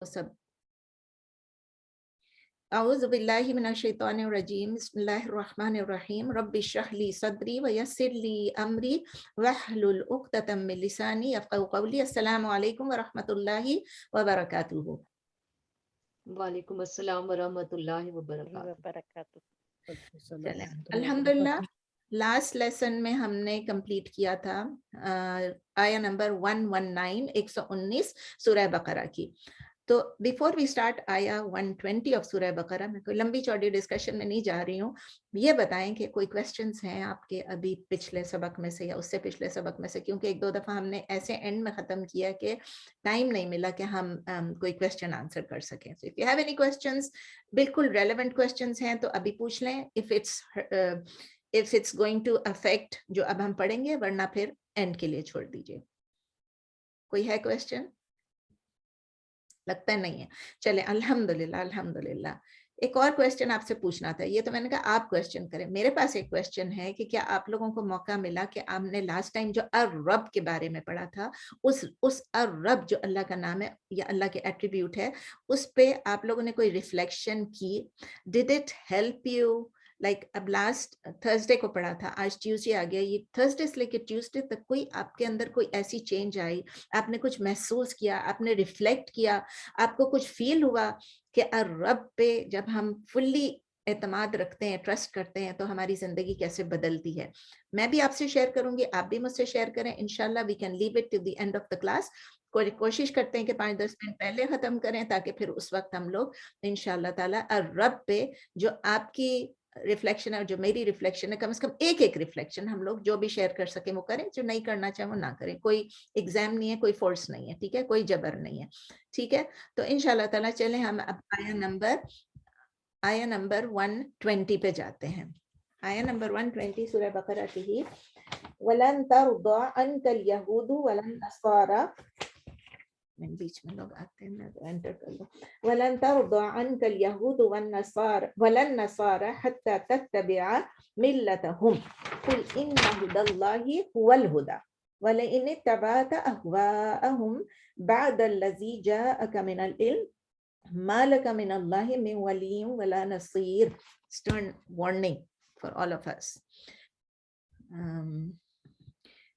सब औज़ु बिल्लाहि मिनश शैतानिर रजीम बिस्मिल्लाहिर रहमानिर रहीम रब्बि इश्रह ली सदरी व यस्सिर ली अमरी वहलुल उक़्दतम मिन लिसानी यफ़क़हू क़ौली। अस्सलामु अलैकुम व रहमतुल्लाहि व बरकातुहू। वालेकुम अस्सलाम व रहमतुल्लाहि व बरकातुहू। चलें, अल्हम्दुलिल्लाह लास्ट लेसन में हमने कंप्लीट किया था आया नंबर 119 119 सूरह बकरा की। तो बिफोर वी स्टार्ट आया 120 ऑफ सूरह बकरा, मैं कोई लंबी चौड़ी डिस्कशन में नहीं जा रही हूँ। ये बताएं कि कोई क्वेश्चंस हैं आपके अभी पिछले सबक में से या उससे पिछले सबक में से, क्योंकि एक दो दफ़ा हमने ऐसे एंड में ख़त्म किया कि टाइम नहीं मिला कि हम कोई क्वेश्चन आंसर कर सकें। So if you have any questions, बिल्कुल रेलेवेंट क्वेश्चंस हैं तो अभी पूछ लें, if it's going to affect जो अब हम पढ़ेंगे, वरना फिर एंड के लिए छोड़ दीजिए। कोई है क्वेश्चन? लगता नहीं है। चले, अल्हम्दुलिल्लाह अल्हम्दुलिल्लाह। एक और क्वेश्चन आपसे पूछना था, ये तो मैंने कहा आप क्वेश्चन करें। मेरे पास एक क्वेश्चन है कि क्या आप लोगों को मौका मिला कि आपने लास्ट टाइम जो अर-रब के बारे में पढ़ा था, उस अर-रब जो अल्लाह का नाम है या अल्लाह के एट्रीब्यूट है, उस पे आप लोगों ने कोई रिफ्लेक्शन की? Did it help you? Like अब लास्ट थर्सडे को पढ़ा था, आज ट्यूसडे आ गया, ये थर्सडे से लेकर ट्यूसडे तक कोई आपके अंदर कोई ऐसी चेंज आई, आपने कुछ महसूस किया, आपने रिफ्लेक्ट किया, आपको कुछ फील हुआ कि रब पे जब हम फुल्ली एतमाद रखते हैं, ट्रस्ट करते हैं, तो हमारी जिंदगी कैसे बदलती है? मैं भी आपसे शेयर करूंगी, आप भी मुझसे शेयर करें। इंशाल्लाह we can leave it to the end of the class. कोशिश करते हैं कि 5-10 मिनट पहले खत्म करें, ताकि फिर उस वक्त हम लोग इंशाल्लाह ताला रब पे जो आपकी रिफ्लेक्शन है, जो मेरी रिफ्लेक्शन है, कम से कम एक रिफ्लेक्शन हम लोग जो भी शेयर कर सके वो करें, जो नहीं करना चाहे वो ना करें। कोई एग्जाम नहीं है, कोई फोर्स नहीं है, ठीक है, कोई जबर नहीं है, ठीक है। तो इंशाल्लाह ताला चले हम अब आया नंबर 120 पे जाते हैं। आया नंबर 120 सूरह बकरा की ही, वलन तर्दा अनकल यहूदु वलन नसारा, बीच में लोग आते हैं, मैं एंटर कर लो। वलन तर्दा अनकल यहूदु वलन नसारा हत्ता तत्तबिअ मिल्लतहुम कुल इन्न हुदल्लाहि हुवल हुदा वलइन इत्तबअत अहवाअहुम बअदल्लज़ी जाअक मिनल इल्म मा लक मिनल्लाहि मिन वलिय्यिन वला नसीर। Stern warning for all of us.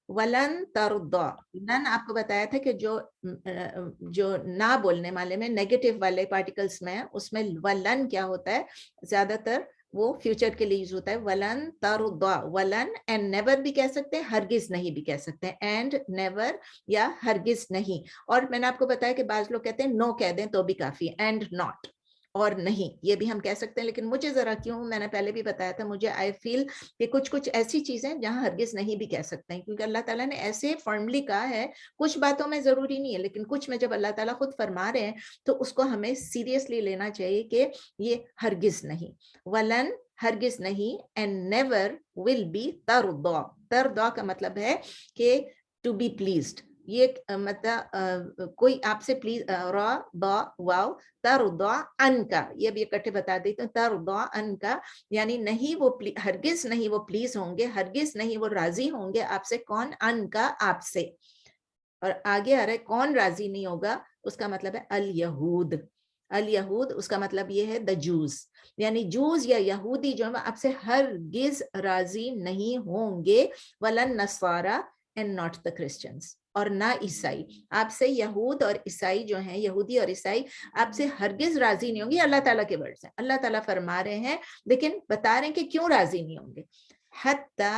वलन तर्दा, नन आपको बताया था कि जो ना बोलने वाले में नेगेटिव वाले पार्टिकल्स में, उसमें वलन क्या होता है, ज्यादातर वो फ्यूचर के लिए यूज होता है। वलन तर्दा, वलन एंड नेवर भी कह सकते हैं, हरगिज नहीं भी कह सकते हैं, एंड नेवर या हरगिज नहीं। और मैंने आपको बताया कि बाज लोग कहते हैं नो कह दें तो भी काफी, एंड नॉट और नहीं ये भी हम कह सकते हैं। लेकिन मुझे जरा क्यों, मैंने पहले भी बताया था, मुझे आई फील कि कुछ ऐसी चीजें जहां हरगिज नहीं भी कह सकते हैं, क्योंकि अल्लाह ताला ने ऐसे फॉर्मली कहा है। कुछ बातों में जरूरी नहीं है, लेकिन कुछ में जब अल्लाह ताला खुद फरमा रहे हैं तो उसको हमें सीरियसली लेना चाहिए कि ये हरगिज नहीं, वलन हरगिज नहीं, एंड नेवर विल बी तरदा। तरदा का मतलब है कि टू बी प्लीज्ड। ये मतलब कोई आपसे प्लीज, रा बा वाव, तरदा अनका, ये भी इकट्ठे बता देते हैं। तरदा अनका यानी नहीं वो हरगिज नहीं वो प्लीज होंगे, हरगिज नहीं वो राजी होंगे आपसे। कौन? अनका, आपसे। और आगे आ रहा है कौन राजी नहीं होगा, उसका मतलब है अल यहूद। अल यहूद उसका मतलब ये है द जूज, यानी जूज या यहूदी जो है आपसे हरगिज राजी नहीं होंगे। वलन नस्वारा एंड नॉट द क्रिश्चियंस, और ना ईसाई। आपसे यहूद और ईसाई जो हैं, यहूदी और ईसाई आपसे हरगिज राजी नहीं होंगे। अल्लाह ताला के वर्ड्स हैं, अल्लाह ताला फरमा रहे हैं, लेकिन बता रहे हैं कि क्यों राजी नहीं होंगे। हत्ता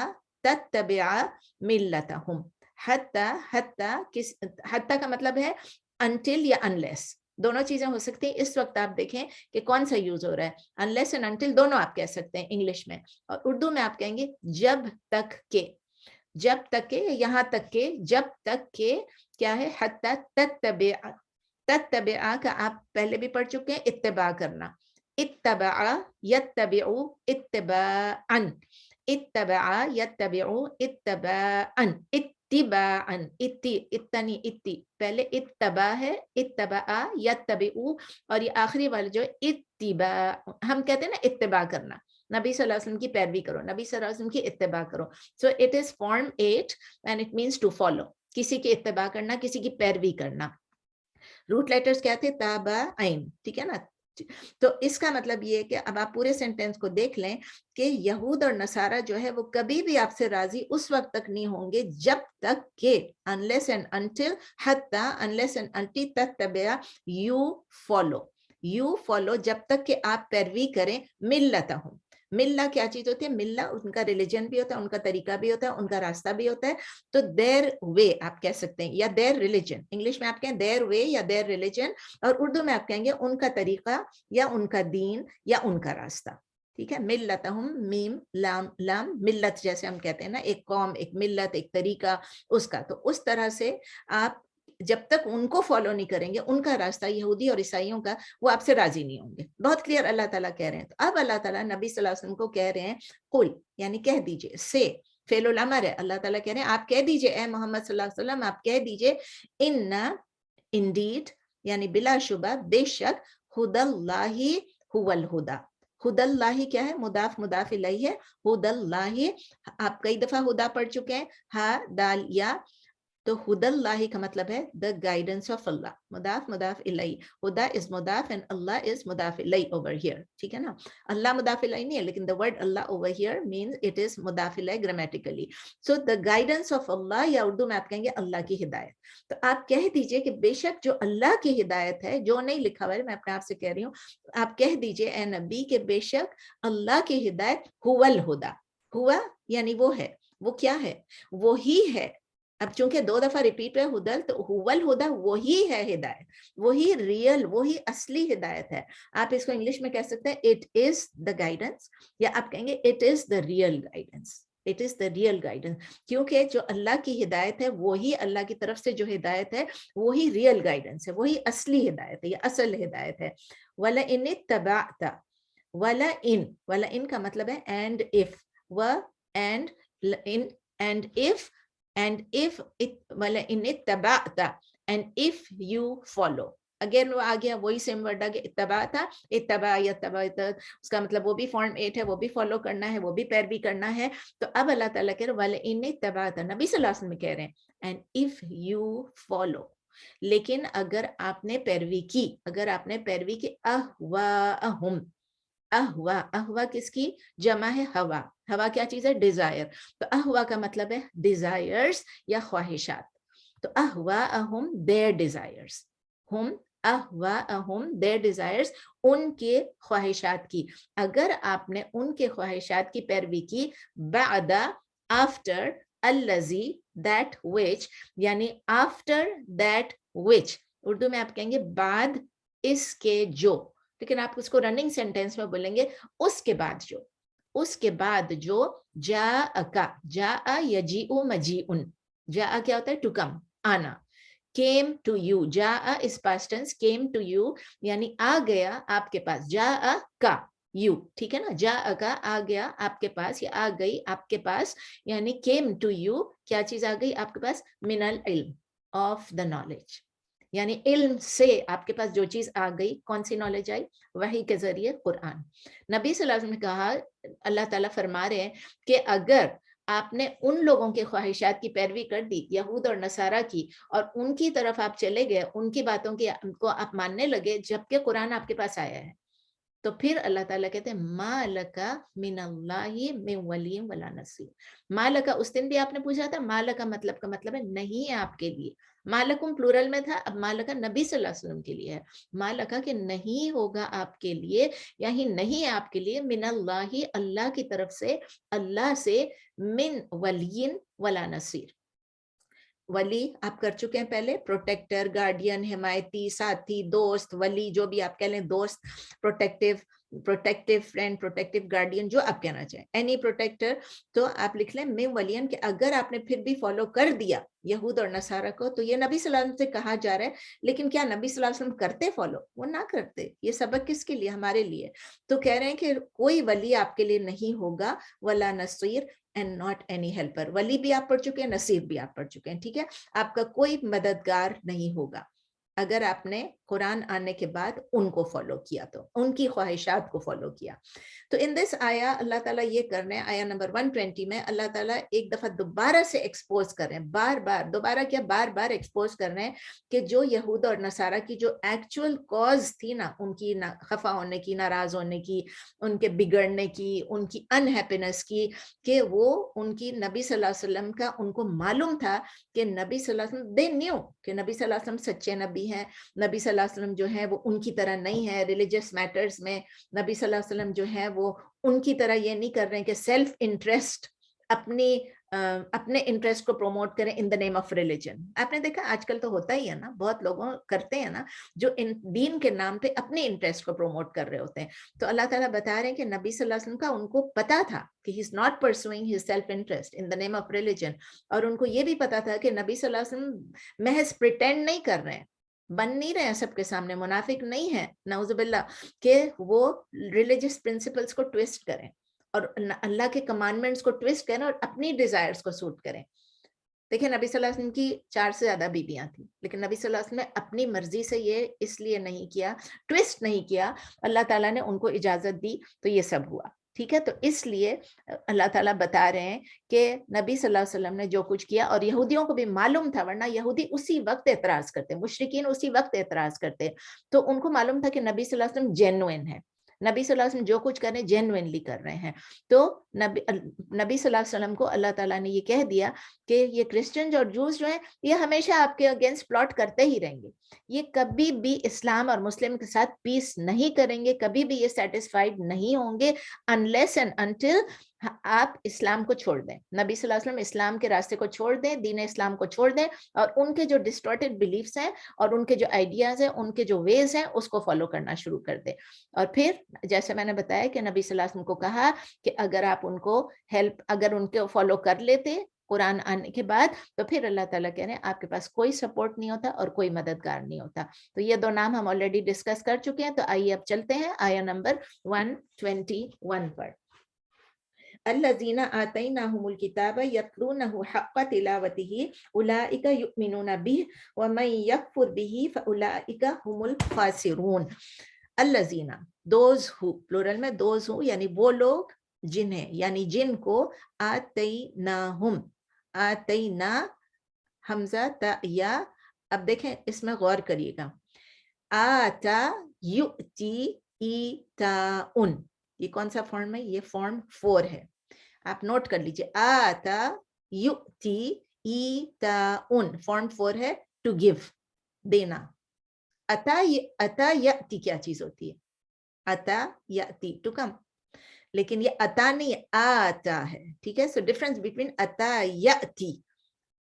तत्तबिअ मिल्लतहुम, हत्ता, हत्ता किस, हत्ता का मतलब है अनटिल या अनलेस, दोनों चीजें हो सकती हैं। इस वक्त आप देखें कि कौन सा यूज हो रहा है, अनलेस एंड अनटिल दोनों आप कह सकते हैं इंग्लिश में, और उर्दू में आप कहेंगे जब तक के। जब तक के, यहाँ तक के, जब तक के क्या है, हत्ता तत्तबिअ। तत्तबिअ का आप पहले भी पढ़ चुके हैं, इत्तिबा करना। इत्तबअ यत्तबिउ इत्तिबाअन, इत्तबअ यत्तबिउ इत्तिबाअन, इत्तिबाअन, इत्ती इत्तनी इत्ती, पहले इत्तबा है, इत्तबअ यत्तबिउ, और ये आखिरी वाले जो इत्तिबा, हम कहते हैं ना इत्तिबा करना, नबी सल्लल्लाहु अलैहि वसल्लम की पैरवी करो, नबी सल्लल्लाहु अलैहि वसल्लम की इत्तिबा करो। So it is form 8 and it means to follow, किसी की इत्तिबा करना, किसी की पैरवी करना। रूट लेटर्स क्या थे, ताबाइन, ठीक है ना। तो इसका मतलब ये है कि अब आप पूरे सेंटेंस को देख लें कि यहूद और नसारा जो है वो कभी भी आपसे राजी उस वक्त तक नहीं होंगे जब तक कि अनलेस एंड अनटिल, हत्ता अनलेस एंड अनटिल तत्तबिया, यू फॉलो, जब तक कि आप पैरवी करें मिल्लतहुम। मिल्ला क्या चीज होती है, मिल्ला उनका रिलीजन भी होता है, उनका तरीका भी होता है, उनका रास्ता भी होता है। तो देयर वे आप कह सकते हैं, या देयर रिलीजन, इंग्लिश में आप कहें देयर वे या देयर रिलीजन, और उर्दू में आप कहेंगे उनका तरीका या उनका दीन या उनका रास्ता, ठीक है। मिल्लतहुम, मीम लाम लाम, मिल्लत जैसे हम कहते हैं ना, एक कौम, एक मिल्लत, एक तरीका उसका। तो उस तरह से आप जब तक उनको फॉलो नहीं करेंगे, उनका रास्ता यहूदी और ईसाइयों का, वो आपसे राजी नहीं होंगे। बहुत क्लियर अल्लाह ताला कह रहे हैं। तो अब अल्लाह ताला नबी सल्लल्लाहु अलैहि वसल्लम को कह रहे हैं कुल, यानी कह दीजिए, से फेलुल अमर है। अल्लाह ताला कह रहे हैं आप कह दीजिए ए मोहम्मद सल्लल्लाहु अलैहि वसल्लम, आप कह दीजिए इन्ना, इंडीड, यानी बिलाशुबा, बेशक, हुदल्लाही हुवल हुदा। हुदल्लाही क्या है, मुदाफ मुदाफ इलैहि है। हुदल्लाही आप कई दफा हुदा पढ़ चुके हैं, हा दाल या, तो हुदल्लाही का मतलब है द गाइडेंस ऑफ अल्लाह, मुदाफ मुदाफ इलैहि, हुदा इज मुदाफ एंड अल्लाह इज मुदाफ इलैहि ओवर हियर, ठीक है ना। अल्लाह मुदाफ इलैहि नहीं है, लेकिन the word Allah over here means it is मुदाफ इलैहि grammatically. So the guidance of Allah, या उर्दू में आप कहेंगे अल्लाह की हिदायत। तो आप कह दीजिए कि बेशक जो अल्लाह की हिदायत है, जो नहीं लिखा हुआ है, मैं अपने आप से कह रही हूँ, आप कह दीजिए ए नबी के बेशक अल्लाह की हिदायत हुवल हुदा, हुआ यानी वो है, वो क्या है, वो ही है। अब चूंकि 2 दफा रिपीट है हुदल, तो हुवल हुदा वही है हिदायत, वही रियल, वही असली हिदायत है। आप इसको इंग्लिश में कह सकते हैं इट इज द गाइडेंस, या आप कहेंगे it is the real guidance, it is the real guidance. क्योंकि जो अल्लाह की हिदायत है, वही अल्लाह की तरफ से जो हिदायत है, वही रियल गाइडेंस है, वही असली हिदायत है, या असल हिदायत है। वला इन इत्तबाअता, वला इन का मतलब है एंड इफ, व and in, and if, and if it, wala in ittaba'ta, and if you follow, again वो आ गया, वही सेम वर्ड आ गया, इत्तबाता, इत्तबा या तबाता, उसका मतलब वो भी फॉर्म 8 है, वो भी फॉलो करना है, वो भी पैरवी करना है। तो अब अल्लाह ताला कह रहे वाले इन इत्तबाता, नबी सल्लल्लाहु अलैहि वसल्लम कह रहे हैं, एंड इफ यू फॉलो, लेकिन अगर आपने पैरवी की, अगर आपने पैरवी की, अहवाअहुम, अहवा, अहवा किसकी जमा है, हवा, हवा क्या चीज है, डिजायर। तो अहवा का मतलब है डिजायर्स या ख्वाहिशात। तो अहवा अहुम देयर डिजायर्स, हम अहवा अहुम देयर डिजायर्स, उनके ख्वाहिशात की। अगर आपने उनके ख्वाहिशात की पैरवी की, बादा आफ्टर, अल्लजी दैट विच, यानी आफ्टर दैट विच, उर्दू में आप कहेंगे बाद इसके जो, लेकिन आप उसको रनिंग सेंटेंस में बोलेंगे उसके बाद जो, उसके बाद जो, जा यजीउ मजीउन, जा क्या होता है, टू कम, आना, केम टू यू, जा is past tense, came to you यानी आ गया आपके पास, जा का यू, ठीक है ना, जा का आ गया आपके पास, या आ गई आपके पास, यानी केम टू यू, क्या चीज आ गई आपके पास, मिनल इल्म, ऑफ द नॉलेज, यानी इल्म से आपके पास जो चीज आ गई, कौन सी नॉलेज आई, वही के जरिए कुरान। नबी सल्लल्लाहु अलैहि वसल्लम ने कहा, अल्लाह ताला फरमा रहे हैं कि अगर आपने उन लोगों के ख्वाहिशात की पैरवी कर दी, यहूद और नसारा की, और उनकी तरफ आप चले गए, उनकी बातों की को आप मानने लगे, जबकि कुरान आपके पास आया है, तो फिर अल्लाह ताला कहते हैं मालका मिनल्लाहि मिन वली वला नसीर। मालका उस दिन भी आपने पूछा था, मालका मतलब का मतलब है नहीं है आपके लिए, मालकुम प्लूरल में था, अब मालका नबी सल्लल्लाहु अलैहि वसल्लम के लिए है, मालका के नहीं होगा आपके लिए, यही नहीं है आपके लिए, मिनल्लाहि अल्लाह की तरफ से, अल्लाह से, मिन वलियन वला नसीर। वली आप कर चुके हैं पहले, प्रोटेक्टर, गार्डियन, हिमायती, साथी, दोस्त, वली जो भी आप कह लें, दोस्त, protective, protective friend, protective guardian, जो आप कहना चाहें, एनी प्रोटेक्टर। तो आप लिख लें मैं वलियन, कि अगर आपने फिर भी फॉलो कर दिया यहूद और नसारा को, तो ये नबी सल्लल्लाहु अलैहि वसल्लम से कहा जा रहा है, लेकिन क्या नबी सल्लल्लाहु अलैहि वसल्लम करते फॉलो, वो ना करते। ये सबक किसके लिए, हमारे लिए। तो कह रहे हैं कि कोई वली आपके लिए नहीं होगा, वला नसीर, एंड नॉट एनी हेल्पर। वली भी आप पढ़ चुके हैं, नसीर भी आप पढ़ चुके हैं, ठीक है, आपका कोई मददगार नहीं होगा। اگر آپ نے قرآن آنے کے بعد ان کو فالو کیا تو ان کی خواہشات کو فالو کیا. تو ان دس آیا اللہ تعالیٰ یہ کر رہے ہیں, آیا نمبر 120 میں اللہ تعالیٰ ایک دفعہ دوبارہ سے ایکسپوز کر رہے ہیں, بار بار دوبارہ کیا, بار بار ایکسپوز کر رہے ہیں کہ جو یہود اور نصارہ کی جو ایکچوئل کاز تھی نا, ان کی خفا ہونے کی, ناراض ہونے کی, ان کے بگڑنے کی, ان کی انہیپینس کی, کہ وہ ان کی نبی صلی اللہ علیہ وسلم کا ان کو معلوم تھا کہ نبی صلی اللہ علیہ وسلم, دے نیو کہ نبی صلی اللہ علیہ وسلم سچے نبی ہیں, نبی صلی اللہ علیہ وسلم جو ہے وہ ان کی طرح نہیں ہے ریلیجس میٹرز میں, نبی صلی اللہ علیہ وسلم جو ہے وہ ان کی طرح یہ نہیں کر رہے ہیں کہ سیلف انٹرسٹ اپنے انٹرسٹ کو پروموٹ کریں ان دا نیم آف ریلیجن. آپ نے دیکھا آج کل تو ہوتا ہی ہے نا, بہت لوگوں کرتے ہیں نا جو دین کے نام پہ اپنے انٹرسٹ کو پروموٹ کر رہے ہوتے ہیں. تو اللہ تعالیٰ بتا رہے ہیں کہ نبی صلی اللہ علیہ وسلم کا ان کو پتا تھا کہ he is not pursuing his self interest in the name of religion, اور ان کو یہ بھی پتا تھا کہ نبی صلی اللہ علیہ وسلم محض پریٹینڈ نہیں کر رہے ہیں, بن نہیں رہے ہیں سب کے سامنے, منافق نہیں ہے نعوذ باللہ کہ وہ ریلیجس پرنسپلز کو ٹویسٹ کریں اور اللہ کے کمانڈمنٹس کو ٹویسٹ کریں اور اپنی ڈیزائرز کو سوٹ کریں. دیکھیں نبی صلی اللہ علیہ وسلم کی 4 سے زیادہ بیویاں تھیں, لیکن نبی صلی اللہ علیہ وسلم نے اپنی مرضی سے یہ اس لیے نہیں کیا, ٹویسٹ نہیں کیا, اللہ تعالیٰ نے ان کو اجازت دی تو یہ سب ہوا. ٹھیک ہے, تو اس لیے اللہ تعالیٰ بتا رہے ہیں کہ نبی صلی اللہ علیہ وسلم نے جو کچھ کیا, اور یہودیوں کو بھی معلوم تھا, ورنہ یہودی اسی وقت اعتراض کرتے, مشرکین اسی وقت اعتراض کرتے, تو ان کو معلوم تھا کہ نبی صلی اللہ علیہ وسلم جینوئن ہے, نبی صلی اللہ علیہ وسلم جو کچھ کر رہے ہیں جینوئنلی کر رہے ہیں. تو نبی صلی اللہ علیہ وسلم کو اللہ تعالیٰ نے یہ کہہ دیا کہ یہ کرسچنز اور جوز جو ہیں یہ ہمیشہ آپ کے اگینسٹ پلاٹ کرتے ہی رہیں گے, یہ کبھی بھی اسلام اور مسلم کے ساتھ پیس نہیں کریں گے, کبھی بھی یہ سیٹسفائیڈ نہیں ہوں گے unless and until آپ اسلام کو چھوڑ دیں, نبی صلی اللہ علیہ وسلم اسلام کے راستے کو چھوڑ دیں, دین اسلام کو چھوڑ دیں, اور ان کے جو ڈسٹورٹڈ بلیفز ہیں اور ان کے جو آئیڈیاز ہیں, ان کے جو ویز ہیں, اس کو فالو کرنا شروع کر دیں. اور پھر جیسے میں نے بتایا کہ نبی صلی اللہ علیہ وسلم کو کہا کہ اگر آپ ان کو اگر ان کو فالو کر لیتے قرآن آنے کے بعد, تو پھر اللہ تعالیٰ کہہ رہے ہیں آپ کے پاس کوئی سپورٹ نہیں ہوتا اور کوئی مددگار نہیں ہوتا. تو یہ 2 نام ہم آلریڈی ڈسکس کر چکے ہیں, تو آئیے اب چلتے ہیں آیا نمبر 121 پر. الذین آتیناہم الکتاب یتلونہ حق تلاوتہ اولئک یؤمنون بہ ومن یکفر بہ فاولئک هم الخاسرون. الذین, دوز ہو, پلورل میں دوز ہو, یعنی وہ لوگ جنہیں, یعنی جن کو, آتیناہم, آتینا حمزہ تا یا, اب دیکھیں اس میں غور کریے گا, آتا یؤتی ایتاؤن, یہ کون سا فارم ہے, یہ فارم 4 ہے, آپ نوٹ کر لیجئے. آتا یؤتی ایتاؤن فارم 4 ہے, ٹو گیو, دینا. اتا یاتی کیا چیز ہوتی ہے, اتا یاتی ٹو کم, لیکن یہ اتا نہیں آتا ہے. ٹھیک ہے, سو ڈفرنس بٹوین اتا یاتی,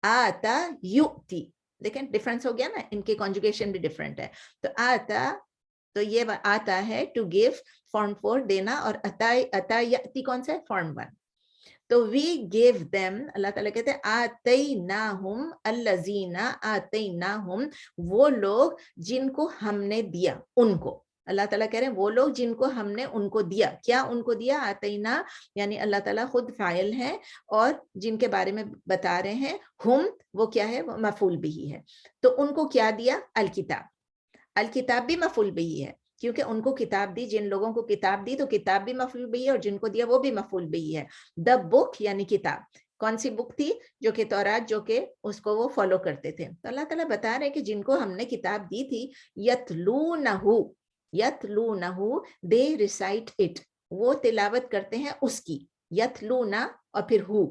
آتا یؤتی, دیکھیں ڈفرنس ہو گیا نا, ان کی کنجوگیشن بھی ڈفرنٹ ہے. تو آتا, تو یہ آتا ہے ٹو گیو, فارم 4 دینا, اور اتا یاتی کون سا ہے, فارم 1. تو we gave them, اللہ تعالیٰ کہتے ہیں آتیناہم, الذین آتیناہم, وہ لوگ جن کو ہم نے دیا ان کو. اللہ تعالیٰ کہہ رہے ہیں وہ لوگ جن کو ہم نے ان کو دیا. کیا ان کو دیا, آتینا یعنی اللہ تعالیٰ خود فاعل ہے, اور جن کے بارے میں بتا رہے ہیں ہم, وہ کیا ہے, وہ مفعول بھی ہے. تو ان کو کیا دیا, الکتاب. الکتاب بھی مفعول بھی ہے, کیونکہ ان کو کتاب دی, جن لوگوں کو کتاب دی تو کتاب بھی مفعول بھی ہے, اور جن کو دیا وہ بھی مفعول بھی ہے. دا بک یعنی کتاب, کون سی بک تھی, جو کہ تورات, جو کہ اس کو وہ فالو کرتے تھے. تو اللہ تعالیٰ بتا رہے ہیں کہ جن کو ہم نے کتاب دی تھی, یتلونہ, یتلونہ, دے ریسائٹ اٹ, وہ تلاوت کرتے ہیں اس کی, یتلونہ اور پھر ہو,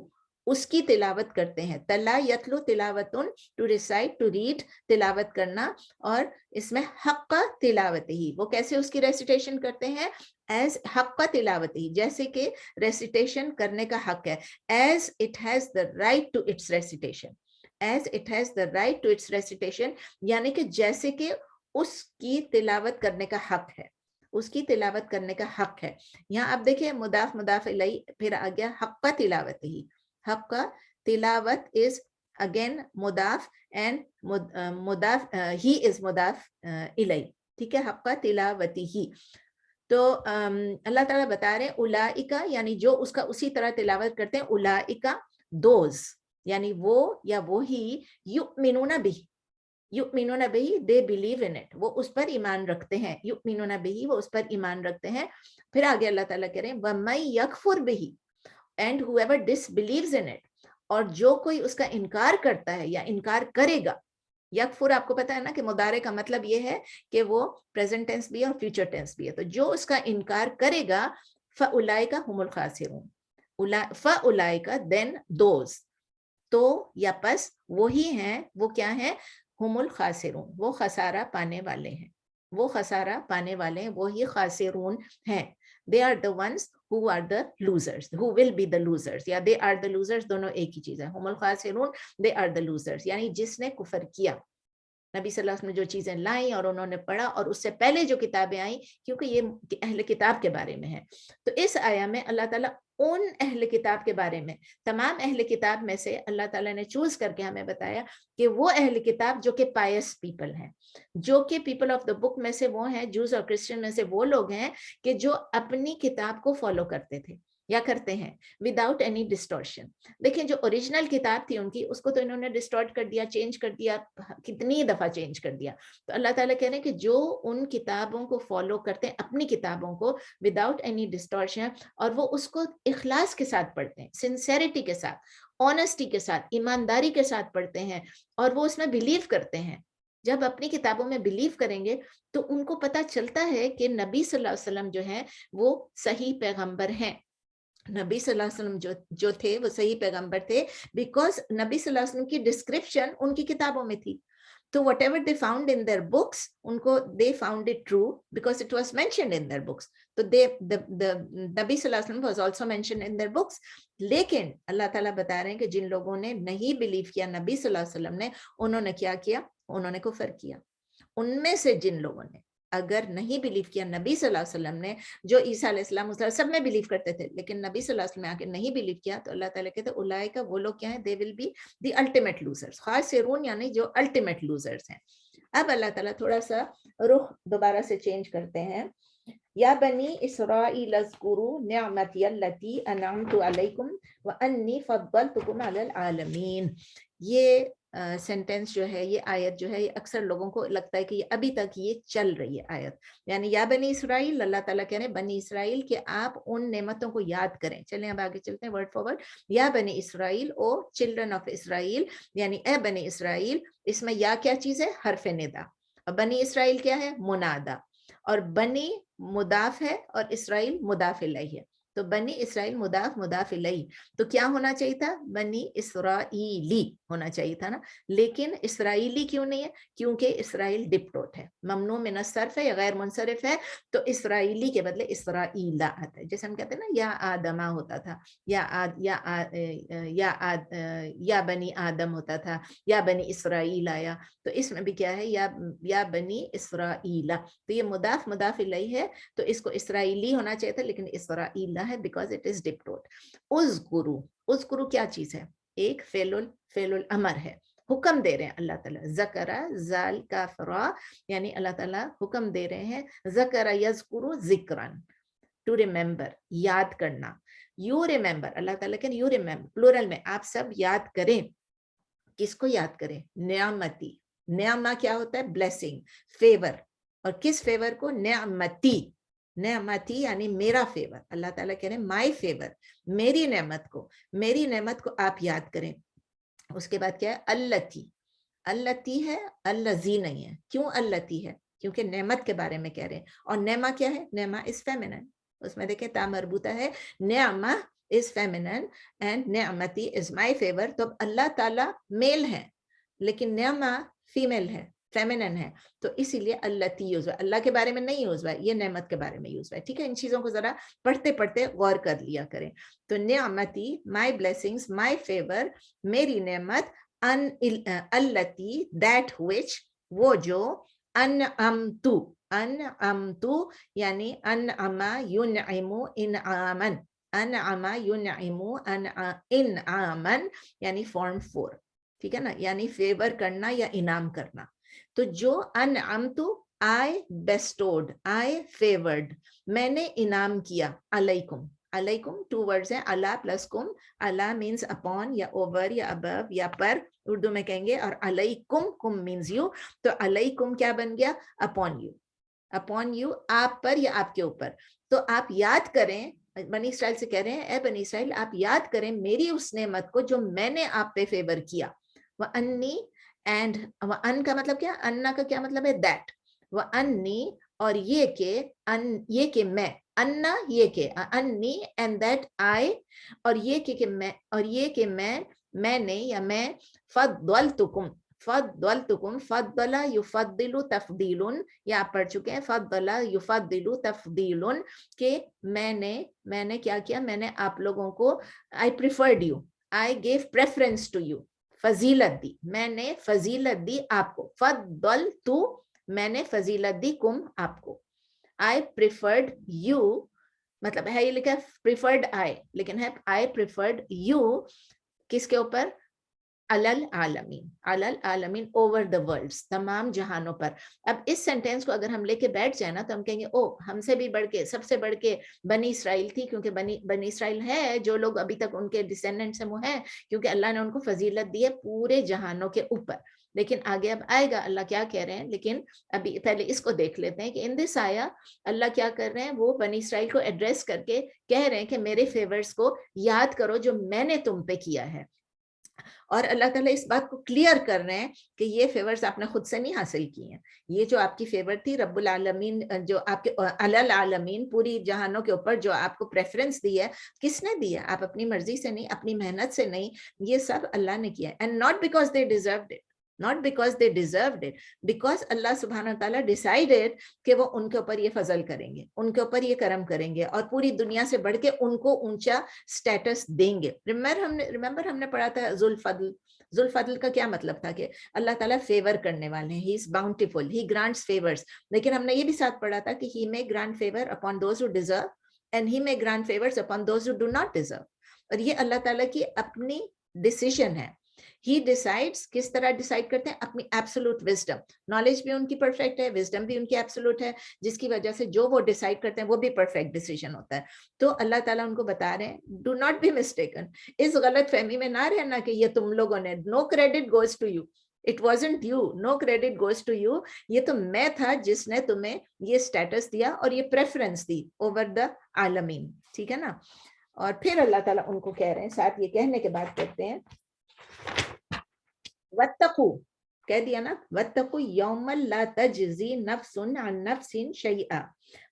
اس کی تلاوت کرتے ہیں. تلا یتلو تلاوتن, ٹو ریسائٹ, ٹو ریڈ, تلاوت کرنا. اور اس میں حق تلاوت ہی, وہ کیسے اس کی ریسیٹیشن کرتے ہیں, ایز حق تلاوت ہی, جیسے کہ ریسیٹیشن کرنے کا حق ہے, as it has the right to its recitation, as it has the right to its recitation, یعنی کہ جیسے کہ اس کی تلاوت کرنے کا حق ہے, اس کی تلاوت کرنے کا حق ہے. یہاں آپ دیکھیں مضاف مضاف الیہ, پھر آ گیا حق تلاوت ہی. حق کا تلاوت is again مضاف, and مضاف ہی is مضاف الیہ. ٹھیک ہے, حق تلاوتی ہی. تو اللہ تعالیٰ بتا رہے ہیں اولئک, یعنی جو اس کا اسی طرح تلاوت کرتے ہیں, اولئک, دوز یعنی وہ یا وہی, یؤمنون بہ, युमिनून बिही, दे बिलीव इन इट, वो उस पर ईमान रखते हैं, युमिनून बिही, वो उस पर ईमान रखते हैं। फिर आगे अल्लाह ताला कह रहे हैं वमन यकफुर बिही, एंड हुएवर डिसबिलीव्स इन इट, और जो कोई उसका इनकार करता है या इनकार करेगा। यकफुर आपको पता है ना कि मुदारे का मतलब ये है कि वो प्रेजेंट टेंस भी है और फ्यूचर टेंस भी है, तो जो उसका इनकार करेगा फउलाइका हुमुल खासिरून, फउलाइका देन दोज, तो या पस वही हैं, वो क्या है, हुमुल खासिरून, वो खसारा पाने वाले हैं, वो खसारा पाने वाले हैं, वो ही खासिरून हैं। They are the ones who are the losers, who will be the losers, या they are the losers, दोनों एक ही चीज है। हुमुल खासिरून, they are the losers, यानी जिसने कुफर किया, नबी सल्लल्लाहु अलैहि वसल्लम ने जो चीजें लाई और उन्होंने पढ़ा, और उससे पहले जो किताबें आई, क्योंकि ये अहले किताब के बारे में है, तो इस आया में अल्लाह ताला उन अहले किताब के बारे में, तमाम अहले किताब में से अल्लाह ताला ने चूज करके हमें बताया कि वो अहले किताब जो कि पायस पीपल हैं, जो कि पीपल ऑफ द बुक में से वो हैं, जूस और क्रिश्चियन में से वो लोग हैं कि जो अपनी किताब को फॉलो करते थे या करते हैं विदाउट एनी डिस्टॉर्शन। देखिए जो ओरिजिनल किताब थी उनकी, उसको तो इन्होंने डिस्टॉर्ट कर दिया, चेंज कर दिया, कितनी दफा चेंज कर दिया। तो अल्लाह ताला कह रहे हैं कि जो उन किताबों को फॉलो करते हैं, अपनी किताबों को विदाउट एनी डिस्टॉर्शन, और वो उसको इखलास के साथ पढ़ते हैं, सिंसेरिटी के साथ, ऑनेस्टी के साथ, ईमानदारी के साथ पढ़ते हैं, और वो उसमें बिलीव करते हैं। जब अपनी किताबों में बिलीव करेंगे तो उनको पता चलता है कि नबी सल्लल्लाहु अलैहि वसल्लम जो है वो सही पैगंबर हैं। नबी सल्लल्लाहु अलैहि वसल्लम जो थे वो सही पैगंबर थे, बिकॉज नबी सल्लल्लाहु अलैहि वसल्लम की डिस्क्रिप्शन उनकी किताबों में थी। तो whatever they found in their books, उनको they found it true because it was mentioned in their books. तो the नबी सल्लल्लाहु अलैहि वसल्लम was also mentioned in their books. लेकिन अल्लाह ताला बता रहे हैं कि जिन लोगों ने नहीं बिलीव किया नबी सल्लल्लाहु अलैहि वसल्लम ने, उन्होंने क्या किया, उन्होंने कुफर किया। उनमें से जिन लोगों ने अगर नहीं बिलीव किया नबी सल्लल्लाहु अलैहि वसल्लम ने, जो ईसा अलैहिस्सलाम सब में बिलीव करते थे, लेकिन नबी सल्लल्लाहु अलैहि वसल्लम ने आके नहीं बिलीव किया, तो अल्लाह ताला कहते हैं उलाइका, वो लोग क्या है, they will be the ultimate losers, खासिरून यानी जो अल्टीमेट लूजर्स हैं। अब अल्लाह ताला थोड़ा सा रुख दोबारा से चेंज करते हैं। या बनी इसराइल अज़कुरू निअमती अल्लती अनअमतु अलैकुम व अन्नी फद्दलतुकुम अलल आलमीन। ये सेंटेंस जो है, ये आयत जो है, ये अक्सर लोगों को लगता है कि ये अभी तक ये चल रही है आयत, यानी या बनी इसराइल, अल्लाह ताला कह रहे हैं बनी इसराइल कि आप उन नेमतों को याद करें। चलें अब आगे चलते हैं वर्ड फॉर वर्ड। या बनी Israel, O children of Israel, यानी ए बनी इसराइल, इसमें या क्या चीज है, हरफ निदा, और बनी इसराइल क्या है, मुनादा, और बनी मुदाफ है और इसराइल मुदाफ इलैहि है। तो बनी इसराइल मुदाफ मुदाफ इलैहि, तो क्या होना चाहिए था, बनी इसराइली होना चाहिए था ना, लेकिन इसराइली क्यों नहीं है, क्योंकि इसराइल डिप्टोट है, ममनू मिन सर्फ है या गैर मुनसरिफ है, तो इसराइली के बदले इसराइला आता है। जैसे हम कहते हैं ना या आदमा होता था, या बनी आदम होता था, या बनी इसराइल आया, तो इसमें भी क्या है, या बनी इसराइला, तो ये मुदाफ मुदाफ इलैहि है, तो इसको इसराइली होना चाहिए था, लेकिन इसराइला है बिकॉज इट इज डिप्टोट। उज़कुरू, उज़कुरू क्या चीज है, एक फेलुल अमर है, हुक्म दे रहे हैं अल्लाह ताला, ज़करा ज़ाल काफरा, यानी अल्लाह ताला हुक्म दे रहे हैं, ज़करा यज़कुरू ज़िक्रन, टू रिमेंबर, याद करना, यू रिमेंबर, अल्लाह ताला कहते यू रिमेंबर, प्लूरल में, आप सब याद करें। किसको याद करें, नियामती, नियामा क्या होता है, ब्लेसिंग, फेवर, और किस फेवर को, नियामती, नेमती यानी मेरा फेवर, अल्लाह ताला कह रहे हैं माय फेवर, मेरी नेमत को आप याद करें। उसके बाद क्या है, अल्लती, अल्लती है, अल्लजी नहीं है। क्यों अल्लती है, क्योंकि नेमत के बारे में कह रहे हैं, और नेमा क्या है, नेमा इज फेमिनिन, उसमें देखें ता मरबूता है, नेमा इज फेमिनिन एंड नेमती इज माय फेवर, तो अल्लाह ताला मेल है लेकिन नेमा फीमेल है, फेमिनिन है, तो इसीलिए अल्लती यूज हुआ, अल्लाह के बारे में नहीं यूज हुआ, ये नेमत के बारे में यूज हुआ है। ठीक है, इन चीजों को जरा पढ़ते पढ़ते गौर कर लिया करें। तो नेमती, माय ब्लेसिंग्स, माय फेवर, मेरी नेमत, अल्लती दैट व्हिच, वो जो, अनअमतु, अनअमतु यानी अनअमा युनइमु इनआमन, अनअमा युनइमु इनआमन यानी फॉर्म 4, ठीक है ना, यानी फेवर करना या इनाम करना। तो जो अनअमतु, आई बेस्टोड, आई फेवर्ड, मैंने इनाम किया, अलैकुम, अलैकुम, 2 वर्ड्स हैं, अला प्लस कुम. अला मीन्स अपॉन या ओवर या अबव या पर उर्दू में कहेंगे, और अलैकुम, कुम मीन्स यू. तो अलैकुम क्या बन गया? Upon you. अपॉन यू, आप पर या आपके ऊपर. तो आप याद करें, बनी इसराइल से कह रहे हैं, ए बनी इसराइल आप याद करें मेरी उस नेमत को जो मैंने आप पे फेवर किया. व अन्नी, एंड व अन का मतलब क्या? अन्ना का क्या मतलब है? दैट. व अन्नी, और ये के, ये के मैं, अन्ना ये के, अन्नी एंड दैट आई, और ये के मैं, और ये के मैंने या मैं, फद्दलतुकुम. फद्दलतुकुम, फद्दला युफद्दिलु तफदीलुन, ये आप पढ़ चुके हैं. फद्दला युफद्दिलु तफदीलुन, के मैंने क्या किया? मैंने आप लोगों को, I preferred you, I gave preference to you. फजीलत दी, मैंने फजीलत दी आपको. फद्दल तू, मैंने फजीलत दी कुम, आपको. आई प्रिफर्ड यू, मतलब है ये लिखा प्रिफर्ड आई, लेकिन है आई प्रिफर्ड यू किसके ऊपर? अलल आलमीन. अलल आलमीन, ओवर द वर्ल्ड्स, तमाम जहानों पर. अब इस सेंटेंस को अगर हम लेके बैठ जाए ना तो हम कहेंगे ओ हमसे भी बढ़ के, सबसे बढ़ के बनी इसराइल थी, क्योंकि बनी इसराइल है जो लोग अभी तक उनके डिसेंडेंट्स हैं वो हैं, क्योंकि अल्लाह ने उनको फजीलत दी है पूरे जहानों के ऊपर. लेकिन आगे अब आएगा अल्लाह क्या कह रहे हैं, लेकिन अभी पहले इसको देख लेते हैं कि इन दिस आया अल्लाह क्या कर रहे हैं. वो बनी इसराइल को एड्रेस करके कह रहे हैं कि मेरे फेवर्स को याद करो जो मैंने तुम पे किया है. और अल्लाह ताला इस बात को क्लियर कर रहे हैं कि ये फेवर्स आपने खुद से नहीं हासिल की हैं. ये जो आपकी फेवर थी रब्बुल आलमीन, जो आपके अलल आलमीन, पूरी जहानों के ऊपर जो आपको प्रेफरेंस दी है, किसने दी है? आप अपनी मर्जी से नहीं, अपनी मेहनत से नहीं, ये सब अल्लाह ने किया. And not because they deserved it, not because they deserved it, because Allah subhanahu wa ta'ala decided कि वो उनके ऊपर ये फजल करेंगे, उनके ऊपर ये करम करेंगे और पूरी दुनिया से बढ़ के उनको ऊंचा स्टेटस देंगे. रिमेंबर हमने पढ़ा था जुल्फदल. जुल्फदल का क्या मतलब था? कि अल्लाह ताला फेवर करने वाले हैं, he is bountiful, he grants favours. लेकिन हमने ये भी साथ पढ़ा था कि he may grant favour upon those who deserve and he may grant favours upon those who do not deserve. और ये अल्लाह ताला की अपनी डिसीजन है. He decides. किस तरह डिसाइड करते हैं? अपनी एब्सोल्यूट विजडम. नॉलेज भी उनकी परफेक्ट है, विजडम भी उनकी एब्सोल्यूट है, जिसकी वजह से जो वो डिसाइड करते हैं वो भी परफेक्ट डिसीजन होता है. तो अल्लाह ताला उनको बता रहे हैं, डू नॉट बी मिस्टेकन. इस गलत फहमी में ना रहना कि ये तुम लोगों ने, no credit goes to you. It wasn't you, no credit goes to you. ये तो मैं था जिसने तुम्हें ये स्टेटस दिया और ये प्रेफरेंस दी ओवर द आलमीन. ठीक है ना. और फिर अल्लाह ताला उनको कह रहे हैं, साथ ये कहने के बाद कहते हैं वत्तकू, कह दिया ना, वत्तकू यौमल ला तजज़ी नफ्सुन अन नफ्सिन शैआ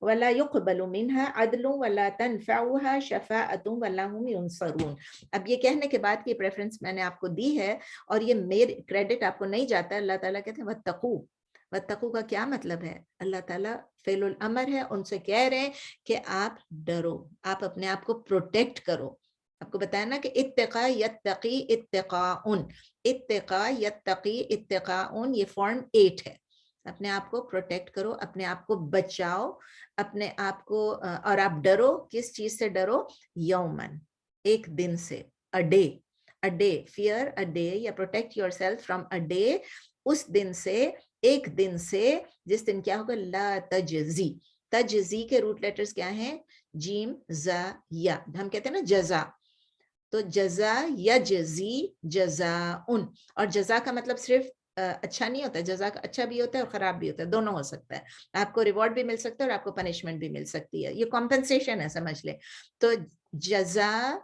वला युक़बलु मिन्हा अदलुन वला तनफ़उहा शफ़ाअतुन वला हुम युनसरून. अब ये कहने के बाद की प्रेफरेंस मैंने आपको दी है और ये मेरे क्रेडिट आपको नहीं जाता. अल्लाह ताला कहते हैं वत्तकू. वत्तकू का क्या मतलब है? अल्लाह ताला फ़िअलुल अमर है, उनसे कह रहे हैं कि आप डरो, आप अपने आप को प्रोटेक्ट करो. आपको बताया ना कि इत्तिका यत्तकी इत्तिकाउन, इत्तिका यत्तकी इत्तिकाउन, ये फॉर्म 8 है. अपने आप को प्रोटेक्ट करो, अपने आप को बचाओ, अपने आप को, और आप डरो. किस चीज से डरो? यौमन, एक दिन से. A day, a day, fear a day या protect yourself from a day, उस दिन से, एक दिन से, जिस दिन क्या होगा? ला तजजी. तजजी के रूट लेटर्स क्या हैं? जीम जा या. हम कहते हैं ना जजा, तो जजा या जजी, जजा उन. और जजा का मतलब सिर्फ अच्छा नहीं होता है, जजा का अच्छा भी होता है और खराब भी होता है, दोनों हो सकता है. आपको रिवॉर्ड भी मिल सकता है और आपको पनिशमेंट भी मिल सकती है, ये कॉम्पेंसेशन है, समझ ले. तो जजा,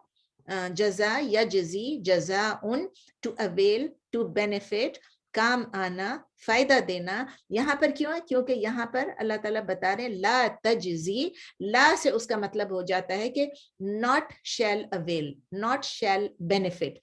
जजा या जजी, जजा उन, टू अवेल, टू बेनिफिट, काम आना, फायदा देना. यहाँ पर क्यों है? क्योंकि यहाँ पर अल्लाह ताला बता रहे हैं ला तजजी. ला से उसका मतलब हो जाता है कि not shall avail, not shall benefit,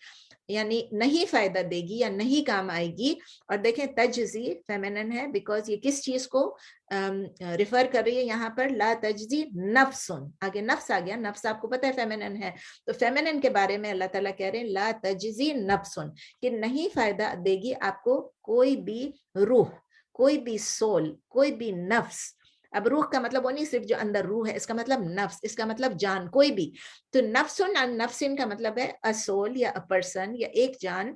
यानी नहीं फायदा देगी या नहीं काम आएगी. और देखें तजजी फेमिनिन है, बिकॉज ये किस चीज को रिफर कर रही है यहाँ पर? ला तजजी नफ्सुन. आगे नफ्स आ गया, नफ्स आपको पता है फेमिनिन है, तो फेमिनिन के बारे में अल्लाह ताला कह रहे हैं ला तजजी नफ्सुन, कि नहीं फायदा देगी आपको कोई भी रूह, कोई भी सोल, कोई भी नफ्स. अब रूह का मतलब वो नहीं सिर्फ जो अंदर रूह है, इसका मतलब नफ्स, इसका मतलब जान, कोई भी. तो नफ्सुन अन नफ्सिन का मतलब है अ सोल या अ पर्सन या एक जान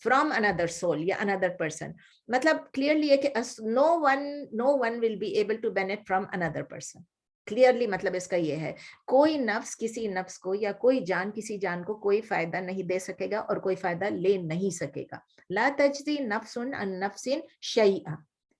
फ्रॉम अनदर सोल या अनदर पर्सन. मतलब क्लियरली है कि no one will be able to benefit from another person. Clearly مطلب اس کا یہ ہے کوئی نفس کسی نفس کو یا کوئی جان کسی جان کو کوئی فائدہ نہیں دے سکے گا اور کوئی فائدہ لے نہیں سکے گا. لا تجزی نفس عن نفس شیئا,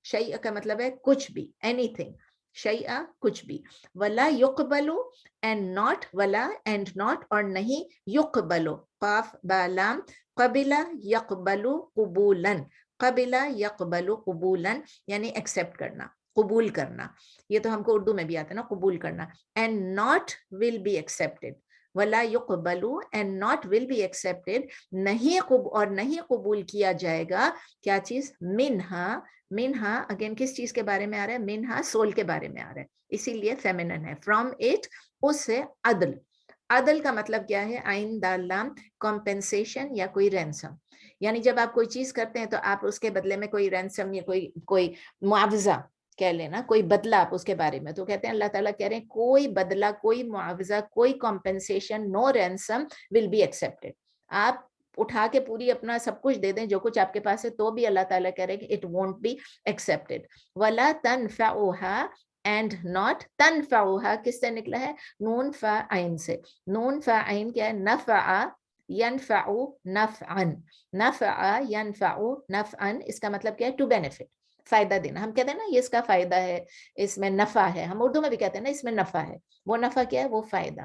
شیئا کا مطلب ہے کچھ بھی, اینی تھنگ, شیئا کچھ بھی. ولا یقبلو اینڈ ناٹ, ولا اینڈ ناٹ اور نہیں, یقبلو قاف با لام, قبلا یقبلو قبولا, قبلا یقبلو قبولا یعنی ایکسیپٹ کرنا, قبول کرنا. یہ تو ہم کو اردو میں بھی آتا ہے نا, قبول کرنا. And not will be accepted, ولا یقبلو and not will be accepted, نہیں اور نہیں قبول کیا جائے گا کیا چیز, منہا, منہا اگین کس چیز کے بارے میں آ رہا ہے, منہا سول کے بارے میں آ رہا ہے, اسی لیے فیمینن ہے. فرام اٹ, اس سے, عدل, عدل کا مطلب کیا ہے, عین دال لام, کمپنسیشن یا کوئی رینسم. یعنی جب آپ کوئی چیز کرتے ہیں تو آپ اس کے بدلے میں کوئی رینسم یا کوئی معاوضہ کہہ لینا, کوئی بدلہ آپ اس کے بارے میں, تو کہتے ہیں اللہ تعالیٰ کہہ رہے ہیں کوئی بدلہ, کوئی معاوضہ, کوئی compensation, no ransom will be accepted. آپ اٹھا کے پوری اپنا سب کچھ دے دیں جو کچھ آپ کے پاس ہے تو بھی اللہ تعالیٰ کہہ رہے ہیں کہ اٹ وونٹ بی ایکسیپٹیڈ. ولا تنفعها اینڈ ناٹ, تنفعها کس سے نکلا ہے, نون فا عین سے. نون فا عین کیا ہے, نفع ینفع نفعا, نفع ینفع نفعا, اس کا مطلب کیا ہے, ٹو بینیفٹ, فائدہ دینا. ہم کہتے ہیں نا یہ اس کا فائدہ ہے, اس میں نفع ہے, ہم اردو میں بھی کہتے ہیں نا اس میں نفع ہے, وہ نفع کیا ہے, وہ فائدہ.